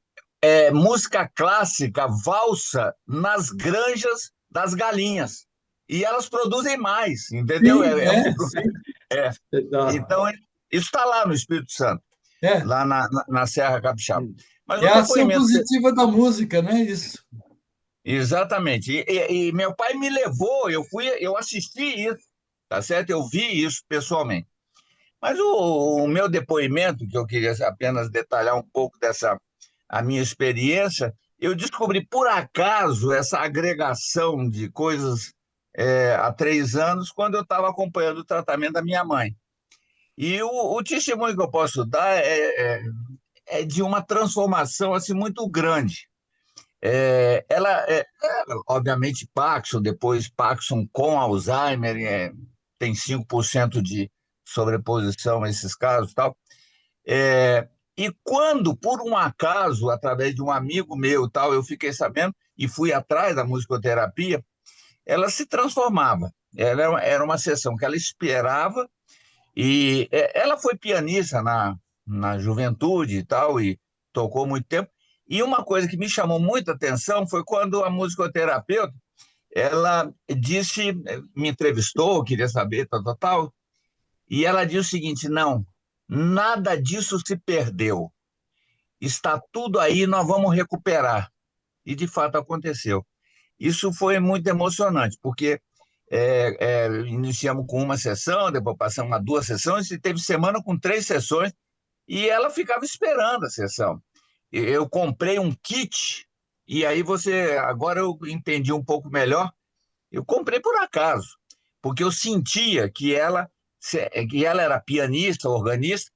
música clássica, valsa, nas granjas das galinhas. E elas produzem mais, entendeu? Sim, sim. É. Exato. Então, isso está lá no Espírito Santo, É, lá na Serra Capixaba. Mas é o a ação depoimento. positiva da música, né? Isso. Exatamente. E meu pai me levou, eu assisti isso, tá certo? Eu vi isso pessoalmente. Mas o meu depoimento, que eu queria apenas detalhar um pouco dessa a minha experiência, eu descobri por acaso essa agregação de coisas há 3 anos, quando eu estava acompanhando o tratamento da minha mãe. E o testemunho que eu posso dar é de uma transformação assim muito grande. Obviamente, Parkinson, depois Parkinson com Alzheimer, tem 5% de sobreposição a esses casos e tal. E quando, por um acaso, através de um amigo meu, tal, eu fiquei sabendo e fui atrás da musicoterapia, ela se transformava. Era uma sessão que ela esperava, e ela foi pianista na juventude e tal, e tocou muito tempo. E uma coisa que me chamou muita atenção foi quando a musicoterapeuta, ela disse, me entrevistou, queria saber, tal, tal, tal, e ela disse o seguinte: não, nada disso se perdeu, está tudo aí, nós vamos recuperar. E de fato aconteceu. Isso foi muito emocionante, porque iniciamos com uma sessão, depois passamos a 2 sessões, e teve semana com 3 sessões, e ela ficava esperando a sessão. Eu comprei um kit, e aí agora eu entendi um pouco melhor. Eu comprei por acaso, porque eu sentia que ela era pianista, organista,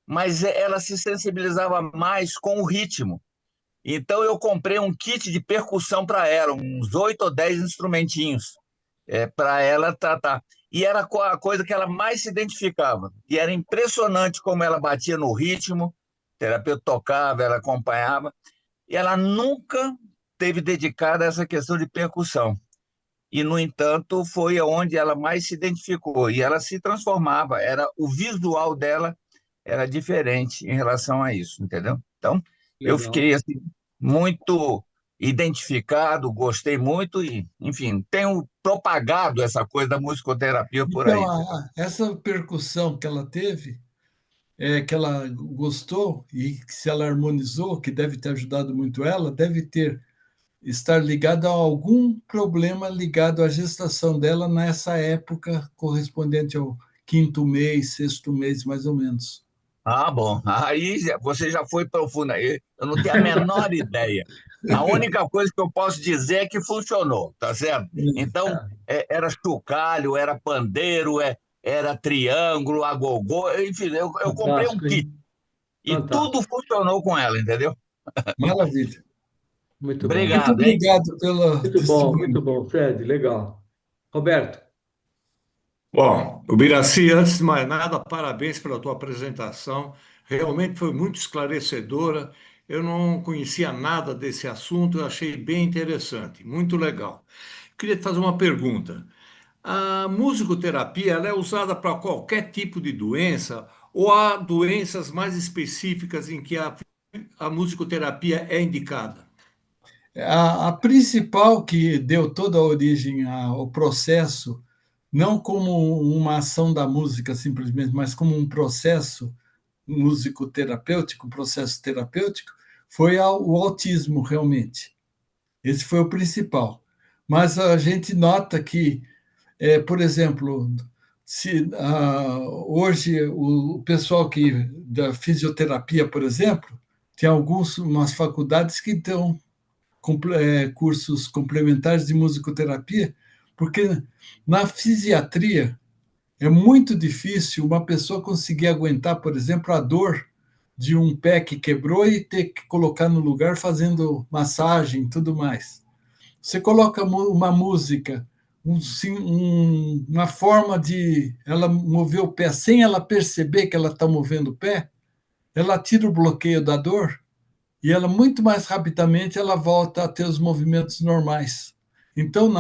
mas ela se sensibilizava mais com o ritmo. Então eu comprei um kit de percussão para ela, uns 8 ou 10 instrumentinhos, para ela tratar. E era a coisa que ela mais se identificava. E era impressionante como ela batia no ritmo, o terapeuta tocava, ela acompanhava, e ela nunca teve dedicada a essa questão de percussão. E, no entanto, foi onde ela mais se identificou. E ela se transformava, o visual dela era diferente em relação a isso, entendeu? Então, eu Legal. fiquei assim, muito identificado, gostei muito e, enfim, tenho propagado essa coisa da musicoterapia por Então, aí. essa percussão que ela teve, que ela gostou e que se ela harmonizou, que deve ter ajudado muito ela, deve ter estar ligada a algum problema ligado à gestação dela nessa época correspondente ao quinto mês, sexto mês, mais ou menos. Ah, bom. Aí você já foi profundo. Aí eu não tenho a menor ideia. A única coisa que eu posso dizer é que funcionou, tá certo? Então, era chocalho, era pandeiro, era triângulo, agogô, enfim, eu comprei um Fantástico, kit hein? e tudo Fantástico. funcionou com ela, entendeu? Maravilha. Muito bom. Muito Obrigado, hein? obrigado pelo testemunho. Muito bom, Fred, legal. Roberto, Bom, o Biraci, antes de mais nada, parabéns pela tua apresentação. Realmente foi muito esclarecedora. Eu não conhecia nada desse assunto, eu achei bem interessante, muito legal. Queria te fazer uma pergunta. A musicoterapia, ela é usada para qualquer tipo de doença ou há doenças mais específicas em que a musicoterapia é indicada? A principal que deu toda a origem ao processo, não como uma ação da música simplesmente, mas como um processo musicoterapêutico, um processo terapêutico, foi o autismo, realmente. Esse foi o principal. Mas a gente nota que, por exemplo, hoje o pessoal da fisioterapia, por exemplo, tem umas faculdades que dão cursos complementares de musicoterapia, porque na fisiatria é muito difícil uma pessoa conseguir aguentar, por exemplo, a dor de um pé que quebrou e ter que colocar no lugar fazendo massagem e tudo mais. Você coloca uma música, uma forma de ela mover o pé sem ela perceber que ela está movendo o pé, ela tira o bloqueio da dor e ela muito mais rapidamente ela volta a ter os movimentos normais. Então,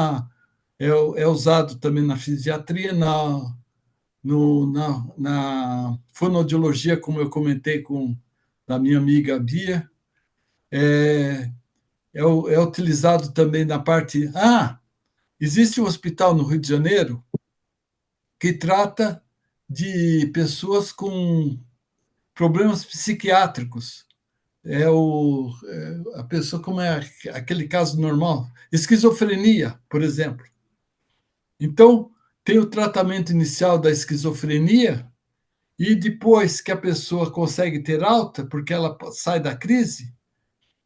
é usado também na fisiatria, na fonoaudiologia, como eu comentei com a minha amiga Bia, é utilizado também na parte. Existe um hospital no Rio de Janeiro que trata de pessoas com problemas psiquiátricos. A pessoa, como é aquele caso normal, esquizofrenia, por exemplo. Então, tem o tratamento inicial da esquizofrenia, e depois que a pessoa consegue ter alta, porque ela sai da crise,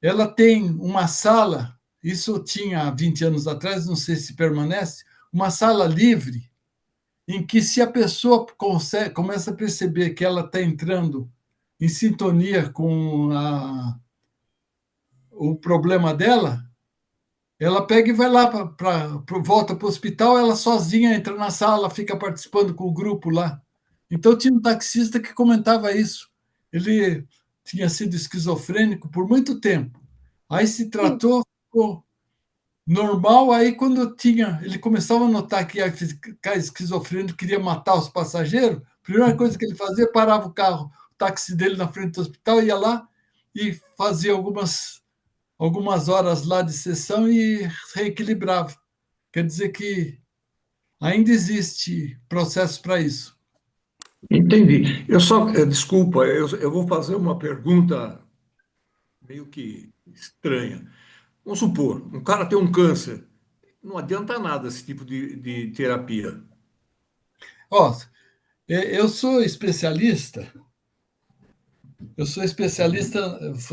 ela tem uma sala, isso eu tinha há 20 anos atrás, não sei se permanece, uma sala livre, em que se a pessoa começa a perceber que ela está entrando em sintonia com o problema dela, ela pega e vai lá, volta para o hospital, ela sozinha entra na sala, fica participando com o grupo lá. Então, tinha um taxista que comentava isso. Ele tinha sido esquizofrênico por muito tempo. Aí se tratou, ficou normal. Aí, ele começava a notar que ia ficar esquizofrênico, queria matar os passageiros, a primeira coisa que ele fazia, parava o carro, o táxi dele na frente do hospital, ia lá e fazia algumas horas lá de sessão e reequilibrava. Quer dizer que ainda existe processo para isso. Entendi. Desculpa, eu vou fazer uma pergunta meio que estranha. Vamos supor, um cara tem um câncer. Não adianta nada esse tipo de terapia. Ó, eu sou especialista,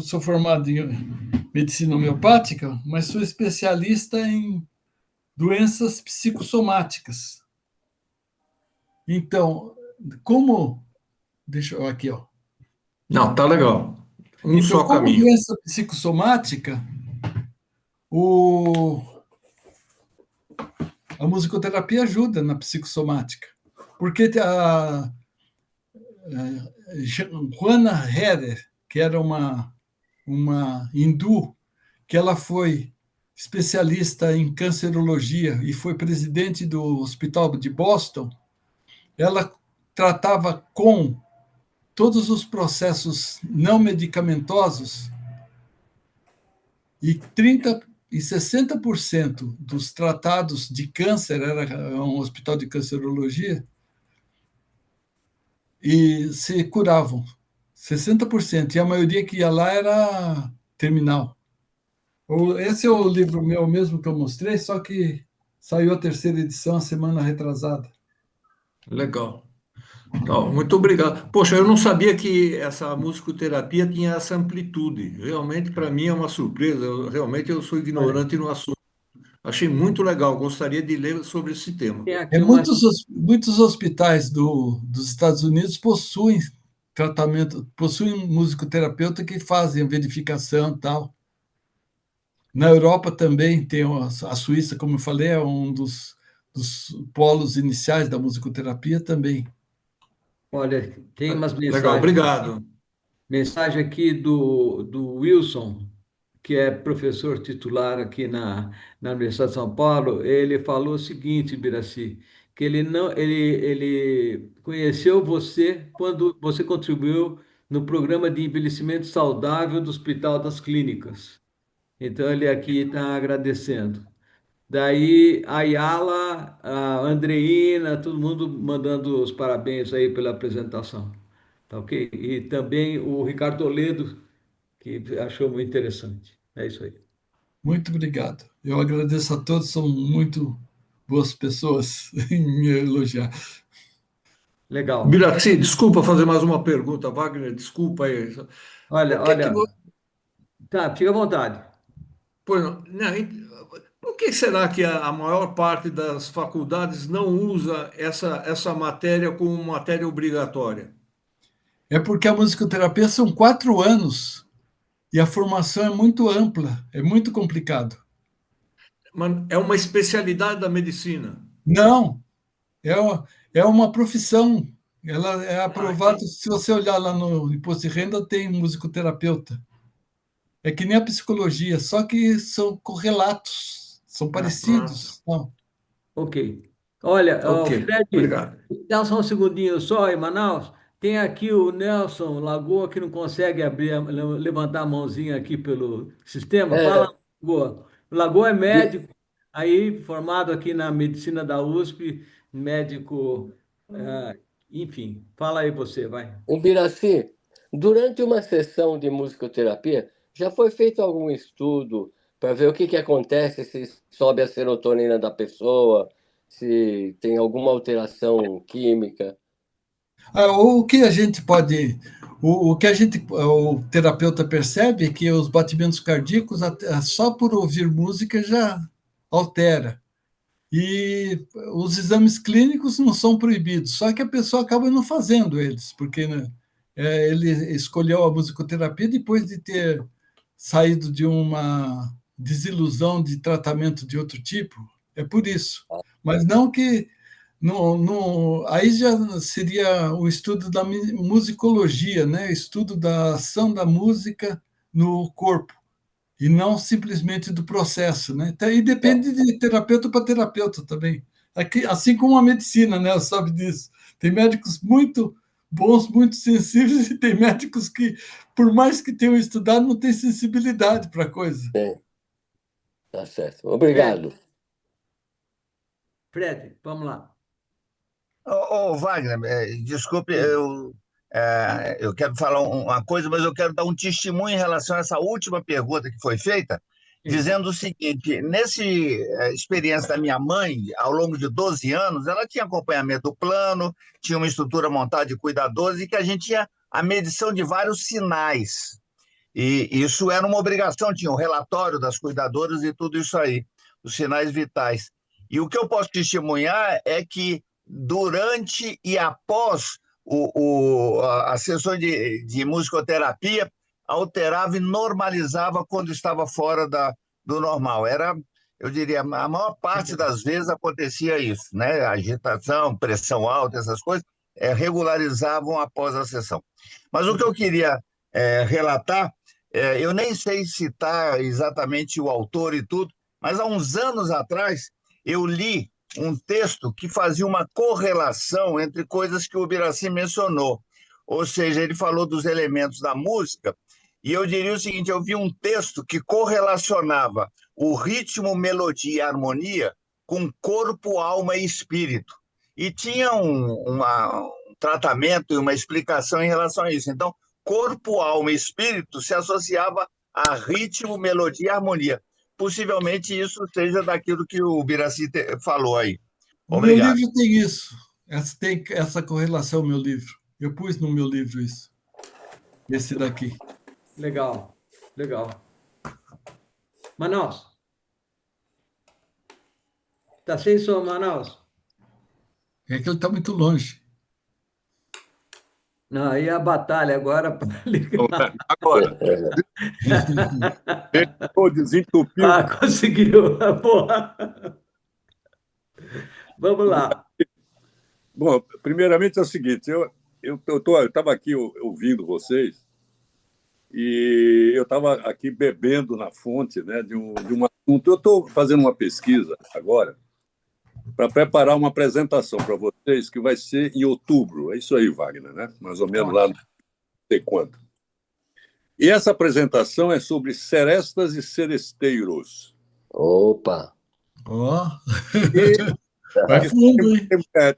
sou formado em medicina homeopática, mas sou especialista em doenças psicossomáticas. Então, como. Deixa eu aqui, ó. Não, tá legal. Um Então, só como caminho. doença psicossomática, o, a musicoterapia ajuda na psicossomática. Porque Juana Herrer, que era uma hindu, que ela foi especialista em cancerologia e foi presidente do Hospital de Boston, ela tratava com todos os processos não medicamentosos e 30 e 60% dos tratados de câncer, era um hospital de cancerologia, e se curavam. 60%. E a maioria que ia lá era terminal. Esse é o livro meu mesmo que eu mostrei, só que saiu a terceira edição a semana retrasada. Legal. Então, muito obrigado. Poxa, eu não sabia que essa musicoterapia tinha essa amplitude. Realmente, para mim, é uma surpresa. Realmente, eu sou Olha, ignorante no assunto. Achei muito legal. Gostaria de ler sobre esse tema. tem aqui uma. Muitos hospitais dos Estados Unidos possuem tratamento, possuem um musicoterapeuta que fazem verificação e tal. Na Europa também tem a Suíça, como eu falei, é um dos polos iniciais da musicoterapia também. Olha, tem umas Legal, mensagens. obrigado. Mensagem aqui do Wilson, que é professor titular aqui na Universidade de São Paulo. Ele falou o seguinte, Biraci, que ele não, ele conheceu você quando você contribuiu no programa de envelhecimento saudável do Hospital das Clínicas. Então ele aqui está agradecendo. Daí a Yala, a Andreina, todo mundo mandando os parabéns aí pela apresentação. Tá ok? E também o Ricardo Toledo, que achou muito interessante. É isso aí. Muito obrigado. Eu agradeço a todos, são muito boas pessoas em me elogiar. Legal. Biraci, desculpa fazer mais uma pergunta, Wagner, desculpa aí. Olha, Por que que, olha, tá, fica à vontade. Pô, por que será que a maior parte das faculdades não usa essa matéria como matéria obrigatória? É porque a musicoterapia são 4 anos e a formação é muito ampla, é muito complicado. Mas é uma especialidade da medicina. Não, é uma profissão. Ela é Ah, aprovada. Se você olhar lá no imposto de renda, tem musicoterapeuta. É que nem a psicologia, só que são correlatos, são tá. parecidos. Não. Ok. Olha, Ok, ó, Fred, obrigado. dá só um segundinho só em Manaus. Tem aqui o Nelson Lagoa que não consegue abrir, levantar a mãozinha aqui pelo sistema. Fala, É, Lagoa. O Lagoa é de- médico, aí formado aqui na medicina da USP, médico, enfim. Fala aí você, vai. Ubiraci, durante uma sessão de musicoterapia, já foi feito algum estudo para ver o que acontece se sobe a serotonina da pessoa, se tem alguma alteração química? O que a gente pode, o terapeuta percebe é que os batimentos cardíacos, só por ouvir música já altera. E os exames clínicos não são proibidos, só que a pessoa acaba não fazendo eles, porque né, ele escolheu a musicoterapia depois de ter saído de uma desilusão de tratamento de outro tipo. É por isso. Mas não que. Aí já seria o estudo da musicologia, né? Estudo da ação da música no corpo e não simplesmente do processo, né? Então, e depende de terapeuta para terapeuta também. Aqui, assim como a medicina, né? Sabe disso. Tem médicos muito bons, muito sensíveis, e tem médicos que, por mais que tenham estudado, não têm sensibilidade para a coisa. Tem, tá certo. Fred, Obrigado. Fred, vamos lá. Wagner, desculpe, Sim, eu quero falar uma coisa, mas eu quero dar um testemunho em relação a essa última pergunta que foi feita, sim. dizendo o seguinte: nesse experiência da minha mãe, ao longo de 12 anos, ela tinha acompanhamento do plano, tinha uma estrutura montada de cuidadores e que a gente tinha a medição de vários sinais. E isso era uma obrigação, tinha o relatório das cuidadoras e tudo isso aí, os sinais vitais. E o que eu posso testemunhar é que durante e após as sessões de musicoterapia, alterava e normalizava quando estava fora do normal. Eu diria, a maior parte das vezes acontecia isso, né? Agitação, pressão alta, essas coisas, regularizavam após a sessão. Mas o que eu queria relatar, eu nem sei citar exatamente o autor e tudo, mas há uns anos atrás eu li um texto que fazia uma correlação entre coisas que o Ubiracy mencionou. Ou seja, ele falou dos elementos da música, e eu diria o seguinte: eu vi um texto que correlacionava o ritmo, melodia e harmonia com corpo, alma e espírito. E tinha um tratamento e uma explicação em relação a isso. Então, corpo, alma e espírito se associava a ritmo, melodia e harmonia. Possivelmente isso seja daquilo que o Ubiracy falou aí. O meu Obrigado. livro tem isso. Tem essa correlação, meu livro. Eu pus no meu livro isso. Esse daqui. Legal, legal. Manaus. Tá sem som, Manaus? É que ele está muito longe. Não, aí é a batalha agora para ligar. Agora, desentupiu. Ah, conseguiu. Boa. Vamos lá. Bom, primeiramente é o seguinte, eu estava aqui ouvindo vocês e eu estava aqui bebendo na fonte, né, de um assunto. Eu estou fazendo uma pesquisa agora para preparar uma apresentação para vocês que vai ser em outubro. É isso aí, Wagner, né? Mais ou menos lá, não sei quanto. E essa apresentação é sobre serestas e seresteiros. Opa! Ó, Vai fundo, hein?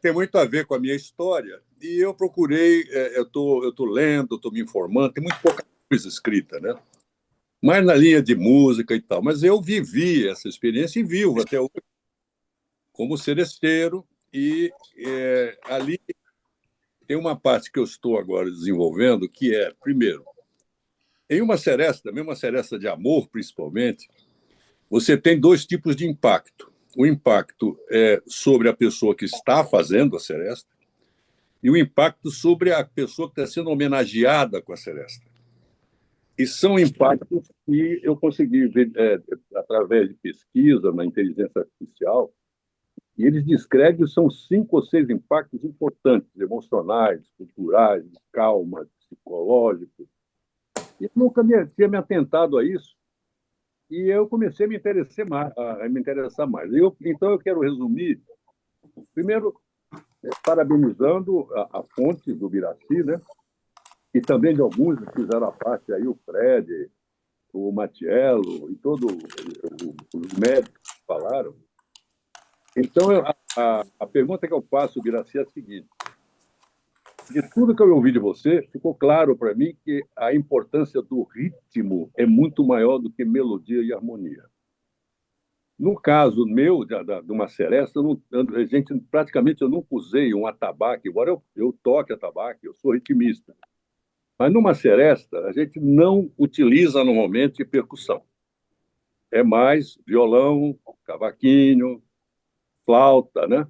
tem muito a ver com a minha história. E eu procurei, eu tô lendo, estou me informando, tem muito pouca coisa escrita, né? Mais na linha de música e tal. Mas eu vivi essa experiência e vivo até hoje como seresteiro. E ali tem uma parte que eu estou agora desenvolvendo, que é, primeiro, em uma seresta, mesmo uma seresta de amor, principalmente, você tem dois tipos de impacto. O impacto é sobre a pessoa que está fazendo a seresta e o impacto sobre a pessoa que está sendo homenageada com a seresta. E são impactos que eu consegui ver através de pesquisa na inteligência artificial, e eles descrevem, são 5 ou 6 impactos importantes, emocionais, culturais, de calma, psicológicos. E eu nunca tinha me atentado a isso. E eu comecei a me interessar mais. Então, eu quero resumir, primeiro, parabenizando a fonte do Ubiracy, né? E também de alguns que fizeram a parte aí, o Fred, o Matiello e todos os médicos que falaram. Então, a pergunta que eu faço, Ubiracy, é a seguinte: de tudo que eu ouvi de você, ficou claro para mim que a importância do ritmo é muito maior do que melodia e harmonia. No caso meu, de uma seresta, praticamente eu nunca usei um atabaque, embora eu toque atabaque, eu sou ritmista. Mas numa seresta, a gente não utiliza normalmente percussão. É mais violão, cavaquinho, flauta, né?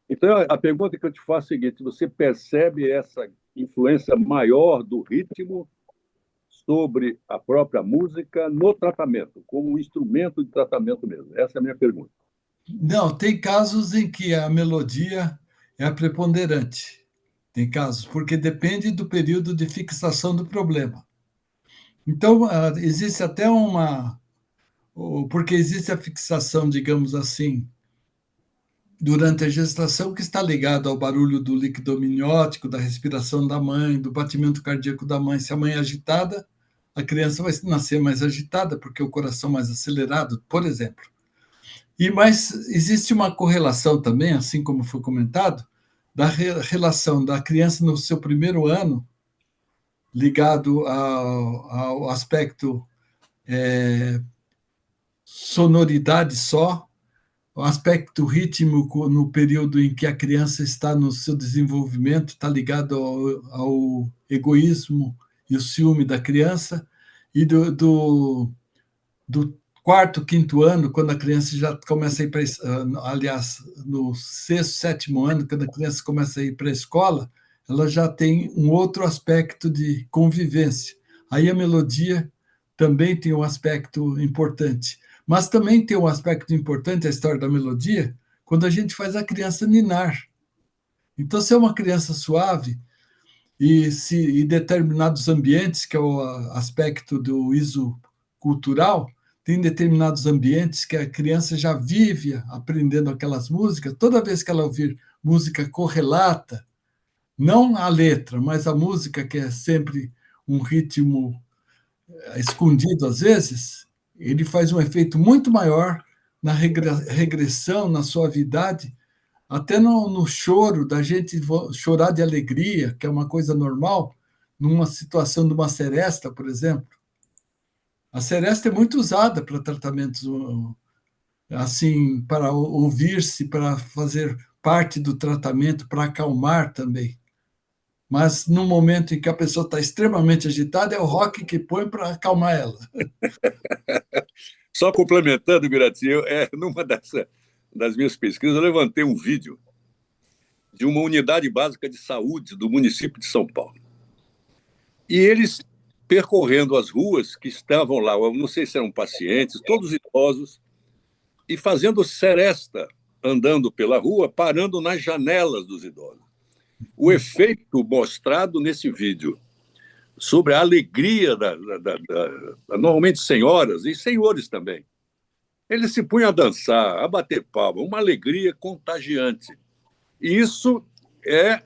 Então, a pergunta que eu te faço é a seguinte: você percebe essa influência maior do ritmo sobre a própria música no tratamento, como um instrumento de tratamento mesmo? Essa é a minha pergunta. Não, tem casos em que a melodia é a preponderante. Tem casos, porque depende do período de fixação do problema. Então, existe até porque existe a fixação, digamos assim, durante a gestação, que está ligado ao barulho do líquido amniótico, da respiração da mãe, do batimento cardíaco da mãe. Se a mãe é agitada, a criança vai nascer mais agitada, porque o coração mais acelerado, por exemplo. Mas existe uma correlação também, assim como foi comentado, da relação da criança no seu primeiro ano, ligado ao aspecto sonoridade só, o aspecto rítmico no período em que a criança está no seu desenvolvimento, está ligado ao egoísmo e o ciúme da criança, e do quarto, quinto ano, quando a criança já começa a ir para, aliás, no sexto, sétimo ano, quando a criança começa a ir para a escola, ela já tem um outro aspecto de convivência. aí a melodia também tem um aspecto importante. Mas também tem um aspecto importante a história da melodia quando a gente faz a criança ninar. Então, se é uma criança suave, e se em determinados ambientes, que é o aspecto do ISO cultural, tem determinados ambientes que a criança já vive aprendendo aquelas músicas, toda vez que ela ouvir música correlata, não a letra, mas a música, que é sempre um ritmo escondido às vezes, ele faz um efeito muito maior na regressão, na suavidade, até no choro, da gente chorar de alegria, que é uma coisa normal, numa situação de uma seresta, por exemplo. A seresta é muito usada para tratamentos assim, para ouvir-se, para fazer parte do tratamento, para acalmar também. Mas no momento em que a pessoa está extremamente agitada, é o rock que põe para acalmar ela. Só complementando, Birati, numa das minhas pesquisas, eu levantei um vídeo de uma unidade básica de saúde do município de São Paulo. E eles percorrendo as ruas que estavam lá, eu não sei se eram pacientes, todos idosos, e fazendo seresta, andando pela rua, parando nas janelas dos idosos. O efeito mostrado nesse vídeo sobre a alegria normalmente senhoras e senhores também. Eles se punham a dançar, a bater palma, uma alegria contagiante. E isso é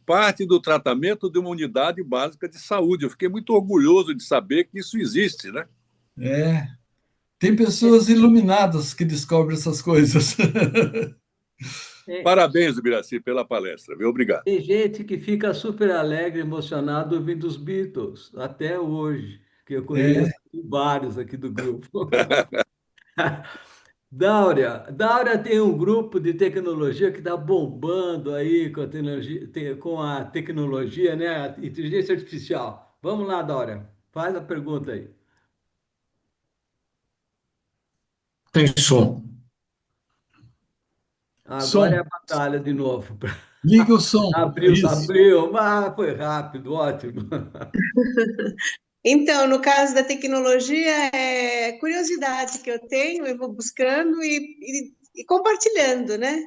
parte do tratamento de uma unidade básica de saúde. Eu fiquei muito orgulhoso de saber que isso existe, né? Tem pessoas iluminadas que descobrem essas coisas. Parabéns, Biraci, pela palestra. Obrigado. Tem gente que fica super alegre, emocionado ouvindo os Beatles, até hoje, que eu conheço vários aqui do grupo. Dáurea tem um grupo de tecnologia que está bombando aí com a tecnologia, né? A inteligência artificial. Vamos lá, Dáurea, faz a pergunta aí. Tem som. Agora é a Som. batalha de novo. Liga o som. Abriu, Isso. foi rápido, ótimo. Então, no caso da tecnologia, é curiosidade que eu tenho, eu vou buscando e compartilhando, né?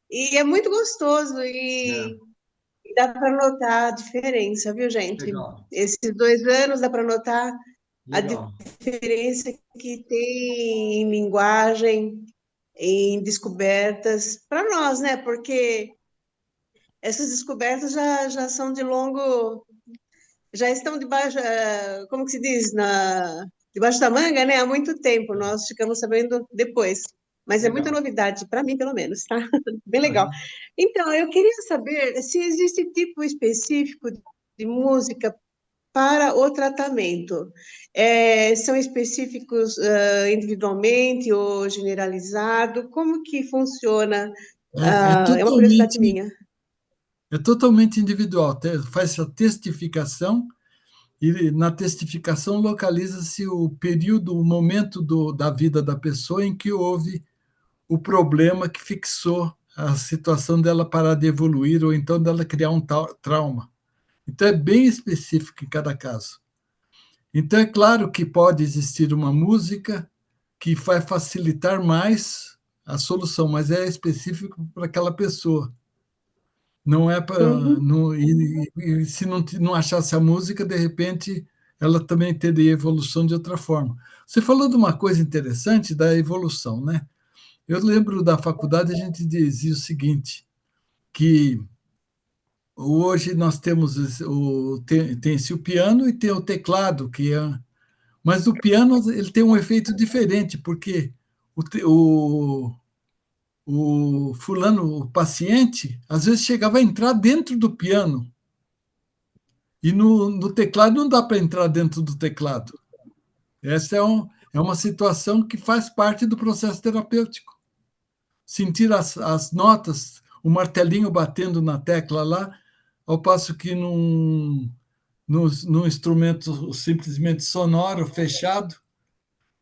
E é muito gostoso e É, dá para notar a diferença, viu, gente? legal, Esses 2 anos dá para notar a legal. diferença que tem em linguagem, em descobertas, para nós, né? Porque essas descobertas já são de longo, já estão debaixo, como que se diz, debaixo da manga, né? Há muito tempo, nós ficamos sabendo depois. Mas é muita Legal. novidade, para mim, pelo menos, tá? Bem legal. Aham. Então, eu queria saber se existe tipo específico de música para o tratamento. São específicos individualmente ou generalizado? Como que funciona? É, é É uma curiosidade totalmente, minha. é totalmente individual. Faz a testificação e na testificação localiza-se o período, o momento da vida da pessoa em que houve o problema que fixou a situação dela parar de evoluir ou então dela criar um trauma. Então é bem específico em cada caso. Então é claro que pode existir uma música que vai facilitar mais a solução, mas é específico para aquela pessoa. Não é para. Uhum. E se não achasse a música, de repente, ela também teria evolução de outra forma. Você falou de uma coisa interessante da evolução, né? Eu lembro da faculdade, a gente dizia o seguinte, que hoje nós temos tem-se o piano e tem o teclado, mas o piano ele tem um efeito diferente, porque o fulano, o paciente, às vezes chegava a entrar dentro do piano. E no teclado não dá para entrar dentro do teclado. Essa é uma situação que faz parte do processo terapêutico. Sentir as notas, o martelinho batendo na tecla lá, ao passo que num instrumento simplesmente sonoro, fechado,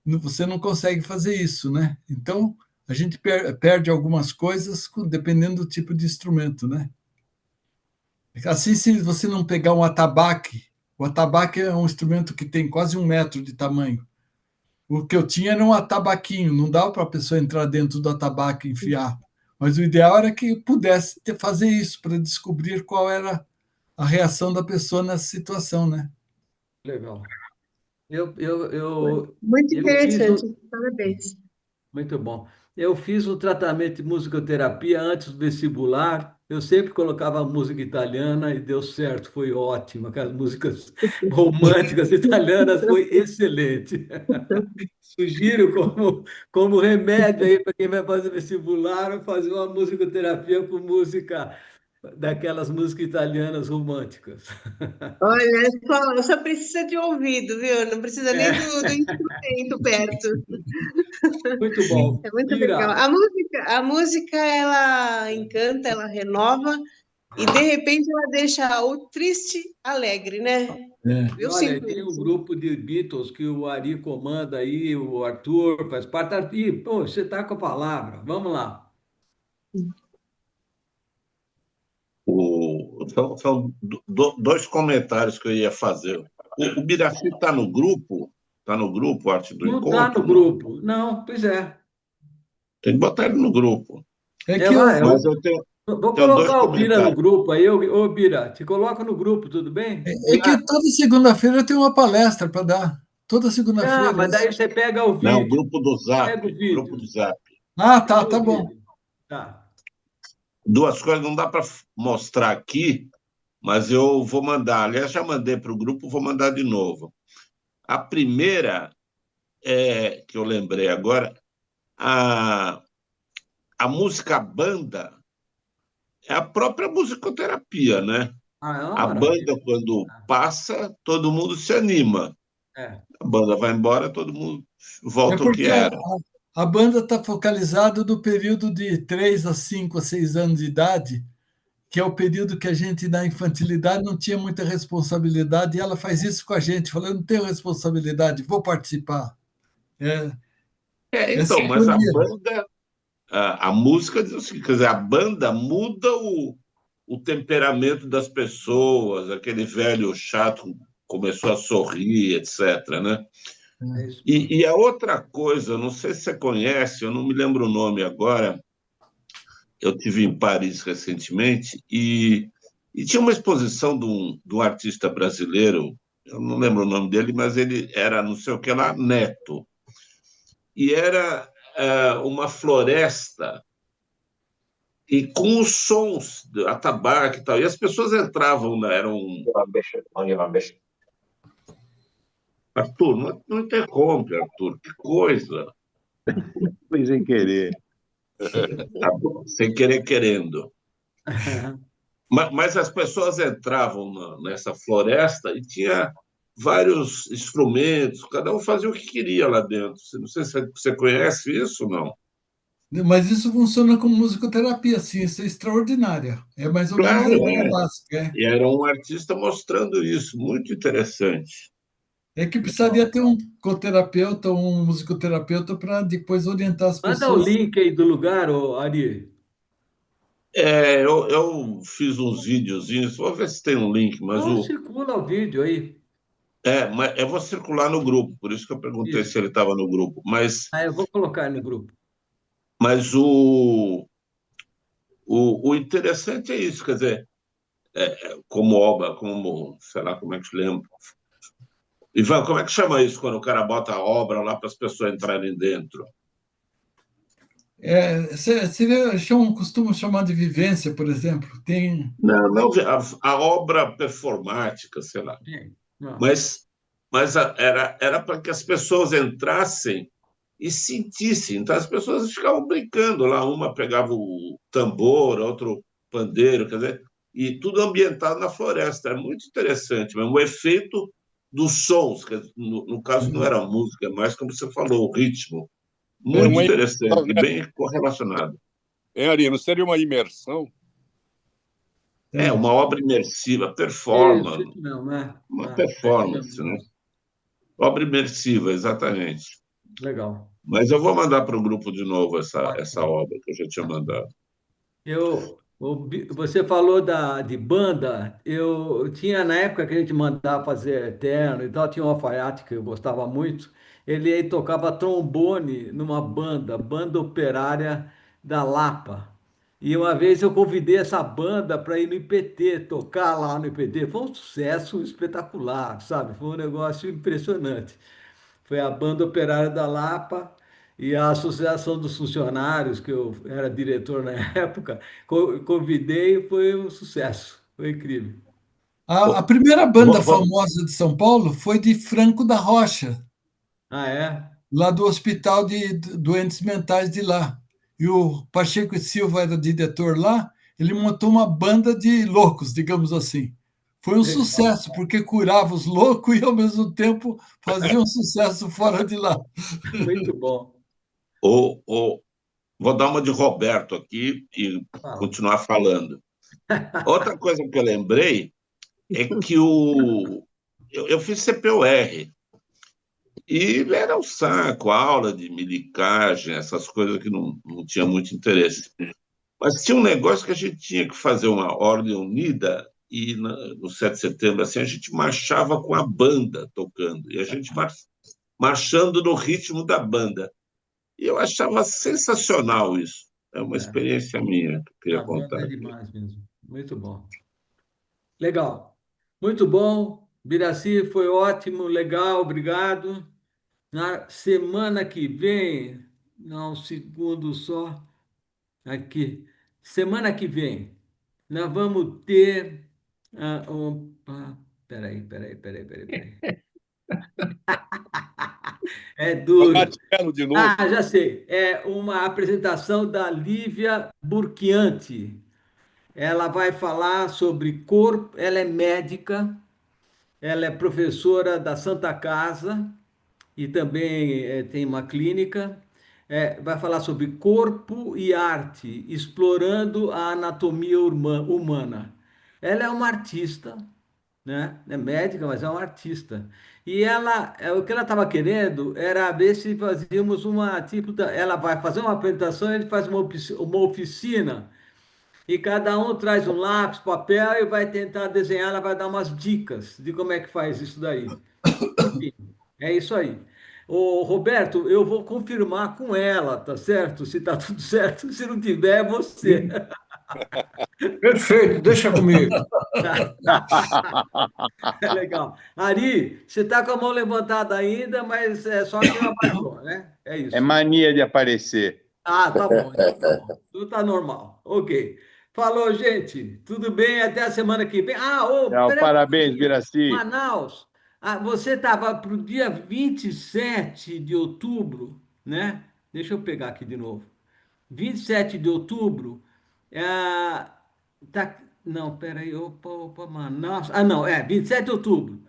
você não consegue fazer isso, né? Então, a gente perde algumas coisas dependendo do tipo de instrumento, né? Assim, se você não pegar um atabaque O atabaque é um instrumento que tem quase 1 metro de tamanho. O que eu tinha era um atabaquinho, não dava para a pessoa entrar dentro do atabaque e enfiar. Mas o ideal era que pudesse fazer isso, para descobrir qual era a reação da pessoa nessa situação, né? Legal. Eu, eu, Foi eu, muito eu fiz interessante. o, Parabéns. Muito bom. Eu fiz o tratamento de musicoterapia antes do vestibular. Eu sempre colocava música italiana e deu certo, foi ótimo. Aquelas músicas românticas italianas foi excelente. Sugiro como remédio aí para quem vai fazer vestibular, fazer uma musicoterapia com música daquelas músicas italianas românticas. Olha, só precisa de ouvido, viu? Não precisa nem É, do instrumento perto. muito bom. É muito legal. Ira, A música, ela encanta, ela renova e de repente ela deixa o triste alegre, né? É. e Eu olha, sinto tem um isso. grupo de Beatles que o Ari comanda aí, o Arthur faz parte. Arthur, pô, você está com a palavra. Vamos lá. São dois comentários que eu ia fazer. O Biraci está no grupo? Está no grupo, Arte do Não está no Encontro? Não. grupo. Não, pois é. Tem que botar ele no grupo. É É, que eu, vai, Mas eu vou tenho dois colocar o Bira no comentários. grupo aí. Ô, Bira, te coloco no grupo, tudo bem? é que toda segunda-feira eu tenho uma palestra para dar. Toda Ah, segunda-feira. mas daí você pega o Não, vídeo. grupo do Zap. Pega o Grupo do vídeo. Zap. Ah, tá, Pega tá o bom. vídeo. Tá. Duas coisas não dá para mostrar aqui, mas eu vou mandar. Aliás, já mandei para o grupo, vou mandar de novo. A primeira é que eu lembrei agora, a, a música banda é a própria musicoterapia, né? Ah, é uma A banda, maravilha. quando passa, todo mundo se anima. É. A banda vai embora, todo mundo É volta ao que porque era. a banda está focalizada do período de 3 a 5 a 6 anos de idade, que é o período que a gente, na infantilidade, não tinha muita responsabilidade, e ela faz isso com a gente, falando, não tenho responsabilidade, vou participar. É, é Então, mas a sintonia. banda, a música diz o seguinte, quer dizer, a banda muda o temperamento das pessoas, aquele velho chato começou a sorrir, etc., né? É isso mesmo. E a outra coisa, não sei se você conhece, eu não me lembro o nome agora, eu tive em Paris recentemente e tinha uma exposição de um artista brasileiro, eu não lembro o nome dele, mas ele era não sei o que lá, Neto. E era uma floresta e com os sons, atabaque e tal. E as pessoas entravam, né, eram... Arthur, não interrompe, Arthur, que coisa. Foi sem querer. Tá bom, sem querer querendo. Mas as pessoas entravam nessa floresta e tinha vários instrumentos, cada um fazia o que queria lá dentro. Não sei se você conhece isso ou não. Mas isso funciona como musicoterapia, sim, isso é extraordinária. É mais ou menos a Claro, ideia é. básica. E era um artista mostrando isso, muito interessante. É que precisaria ter um coterapeuta ou um musicoterapeuta para depois orientar as Manda o pessoas. link aí do lugar, ô, Ari. Eu fiz uns videozinhos, vou ver se tem um link, Não, circula o vídeo aí. mas eu vou circular no grupo, por isso que eu perguntei se Isso. ele estava no grupo. Ah, eu vou colocar no grupo. Mas o interessante é isso, quer dizer, como obra, como, sei lá, como é que se lembra. Ivan, como é que chama isso quando o cara bota a obra lá para as pessoas entrarem dentro? Costumam chamar de vivência, por exemplo. Tem. Não, a obra performática, sei lá. Sim. Não. Mas era para que as pessoas entrassem e sentissem. Então as pessoas ficavam brincando lá, uma pegava o tambor, outro pandeiro, quer dizer, e tudo ambientado na floresta. É muito interessante, mas o efeito dos sons, que no caso não era música, é mais como você falou, o ritmo. É Muito uma interessante imersão, e né? bem correlacionado. Ari, não seria uma imersão? É uma obra imersiva, Isso performance, mesmo, né? uma É isso mesmo. performance, né? Obra imersiva, exatamente. Legal. Mas eu vou mandar para o grupo de novo essa Ótimo. obra que eu já tinha mandado. Eu, Você falou de banda. Eu tinha, na época que a gente mandava fazer Eterno e tal, tinha um alfaiate que eu gostava muito. Ele aí tocava trombone numa banda, Banda Operária da Lapa. E uma vez eu convidei essa banda para ir no IPT, tocar lá no IPT. Foi um sucesso espetacular, sabe? Foi um negócio impressionante. Foi a Banda Operária da Lapa e a Associação dos Funcionários, que eu era diretor na época, convidei e foi um sucesso. Foi incrível. A Ô, primeira banda vamos- famosa de São Paulo foi de Franco da Rocha, Ah, é? lá do Hospital de Doentes Mentais de lá. E o Pacheco e Silva era diretor lá, ele montou uma banda de loucos, digamos assim. Foi um Legal. sucesso, porque curava os loucos e, ao mesmo tempo, fazia um sucesso fora de lá. Muito bom. ô, vou dar uma de Roberto aqui e Fala. continuar falando. Outra coisa que eu lembrei é que eu fiz CPUR e era um saco, aula de milicagem, essas coisas que não tinha muito interesse. Mas tinha um negócio que a gente tinha que fazer uma ordem unida e no 7 de setembro assim, a gente marchava com a banda tocando e a gente marchando no ritmo da banda. E eu achava sensacional isso. É uma É, experiência minha que eu queria a banda contar é aqui. demais mesmo. Muito bom. Legal. Muito bom. Biraci, foi ótimo, legal, obrigado. Na semana que vem, não, um segundo só, aqui. Semana que vem, nós vamos ter. Peraí. É duro. Matielo de novo. Ah, já sei. É uma apresentação da Lívia Burquianti. Ela vai falar sobre corpo. Ela é médica, ela é professora da Santa Casa e também tem uma clínica. Vai falar sobre corpo e arte, explorando a anatomia humana. Ela é uma artista, né? É médica, mas é uma artista. E o que ela estava querendo era ver se fazíamos uma tipo, ela vai fazer uma apresentação, a gente faz uma oficina e cada um traz um lápis, papel e vai tentar desenhar, ela vai dar umas dicas de como é que faz isso daí. Enfim, é isso aí. Ô, Roberto, eu vou confirmar com ela, tá certo? Se tá tudo certo, se não tiver, é você. Perfeito, deixa comigo. É legal. Ari, você está com a mão levantada ainda, mas é só quem abaixou, né? É É isso. mania de aparecer. Ah, tá bom, então tá bom. Tudo tá normal. Ok. Falou, gente. Tudo bem? Até a semana que vem. Ah, ô, Tchau, peraí um parabéns, pouquinho. Biraci. Manaus. Ah, você estava para o dia 27 de outubro, né? Deixa eu pegar aqui de novo. 27 de outubro, tá, não, peraí, opa, Manaus. Ah, não, 27 de outubro.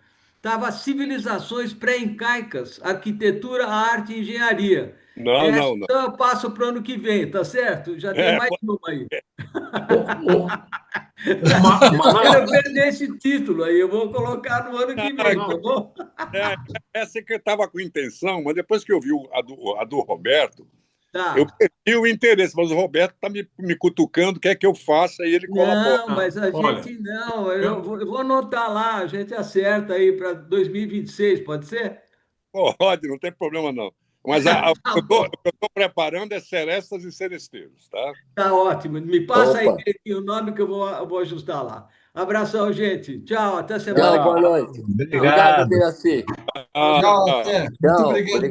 Tava Civilizações Pré-Incaicas, Arquitetura, Arte e Engenharia. Não, Essa não, não. eu passo para o ano que vem, tá certo? Já tem É, mais uma aí. Eu quero Manaus, perder esse título aí, eu vou colocar no ano que vem, tá Manaus. bom? é, essa que eu estava com intenção, mas depois que eu vi a do Roberto, eu Tá. perdi o interesse, mas o Roberto está me cutucando, quer que eu faça e ele colabora. Não, mas a Olha, gente não. Eu eu, vou, eu vou anotar lá, a gente acerta aí para 2026, pode ser? Pode, não tem problema não. Mas Tá o que bom, eu estou preparando é Serestas e Seresteiros, tá? tá ótimo. Me passa aí Opa, direitinho o nome que eu vou ajustar lá. Abração, gente. Tchau, até semana tchau, que boa Tchau. vem. noite. Tchau. Obrigado, Obrigado. Biraci. Ah, Tchau, tá. até. Muito Tchau, obrigado. obrigado.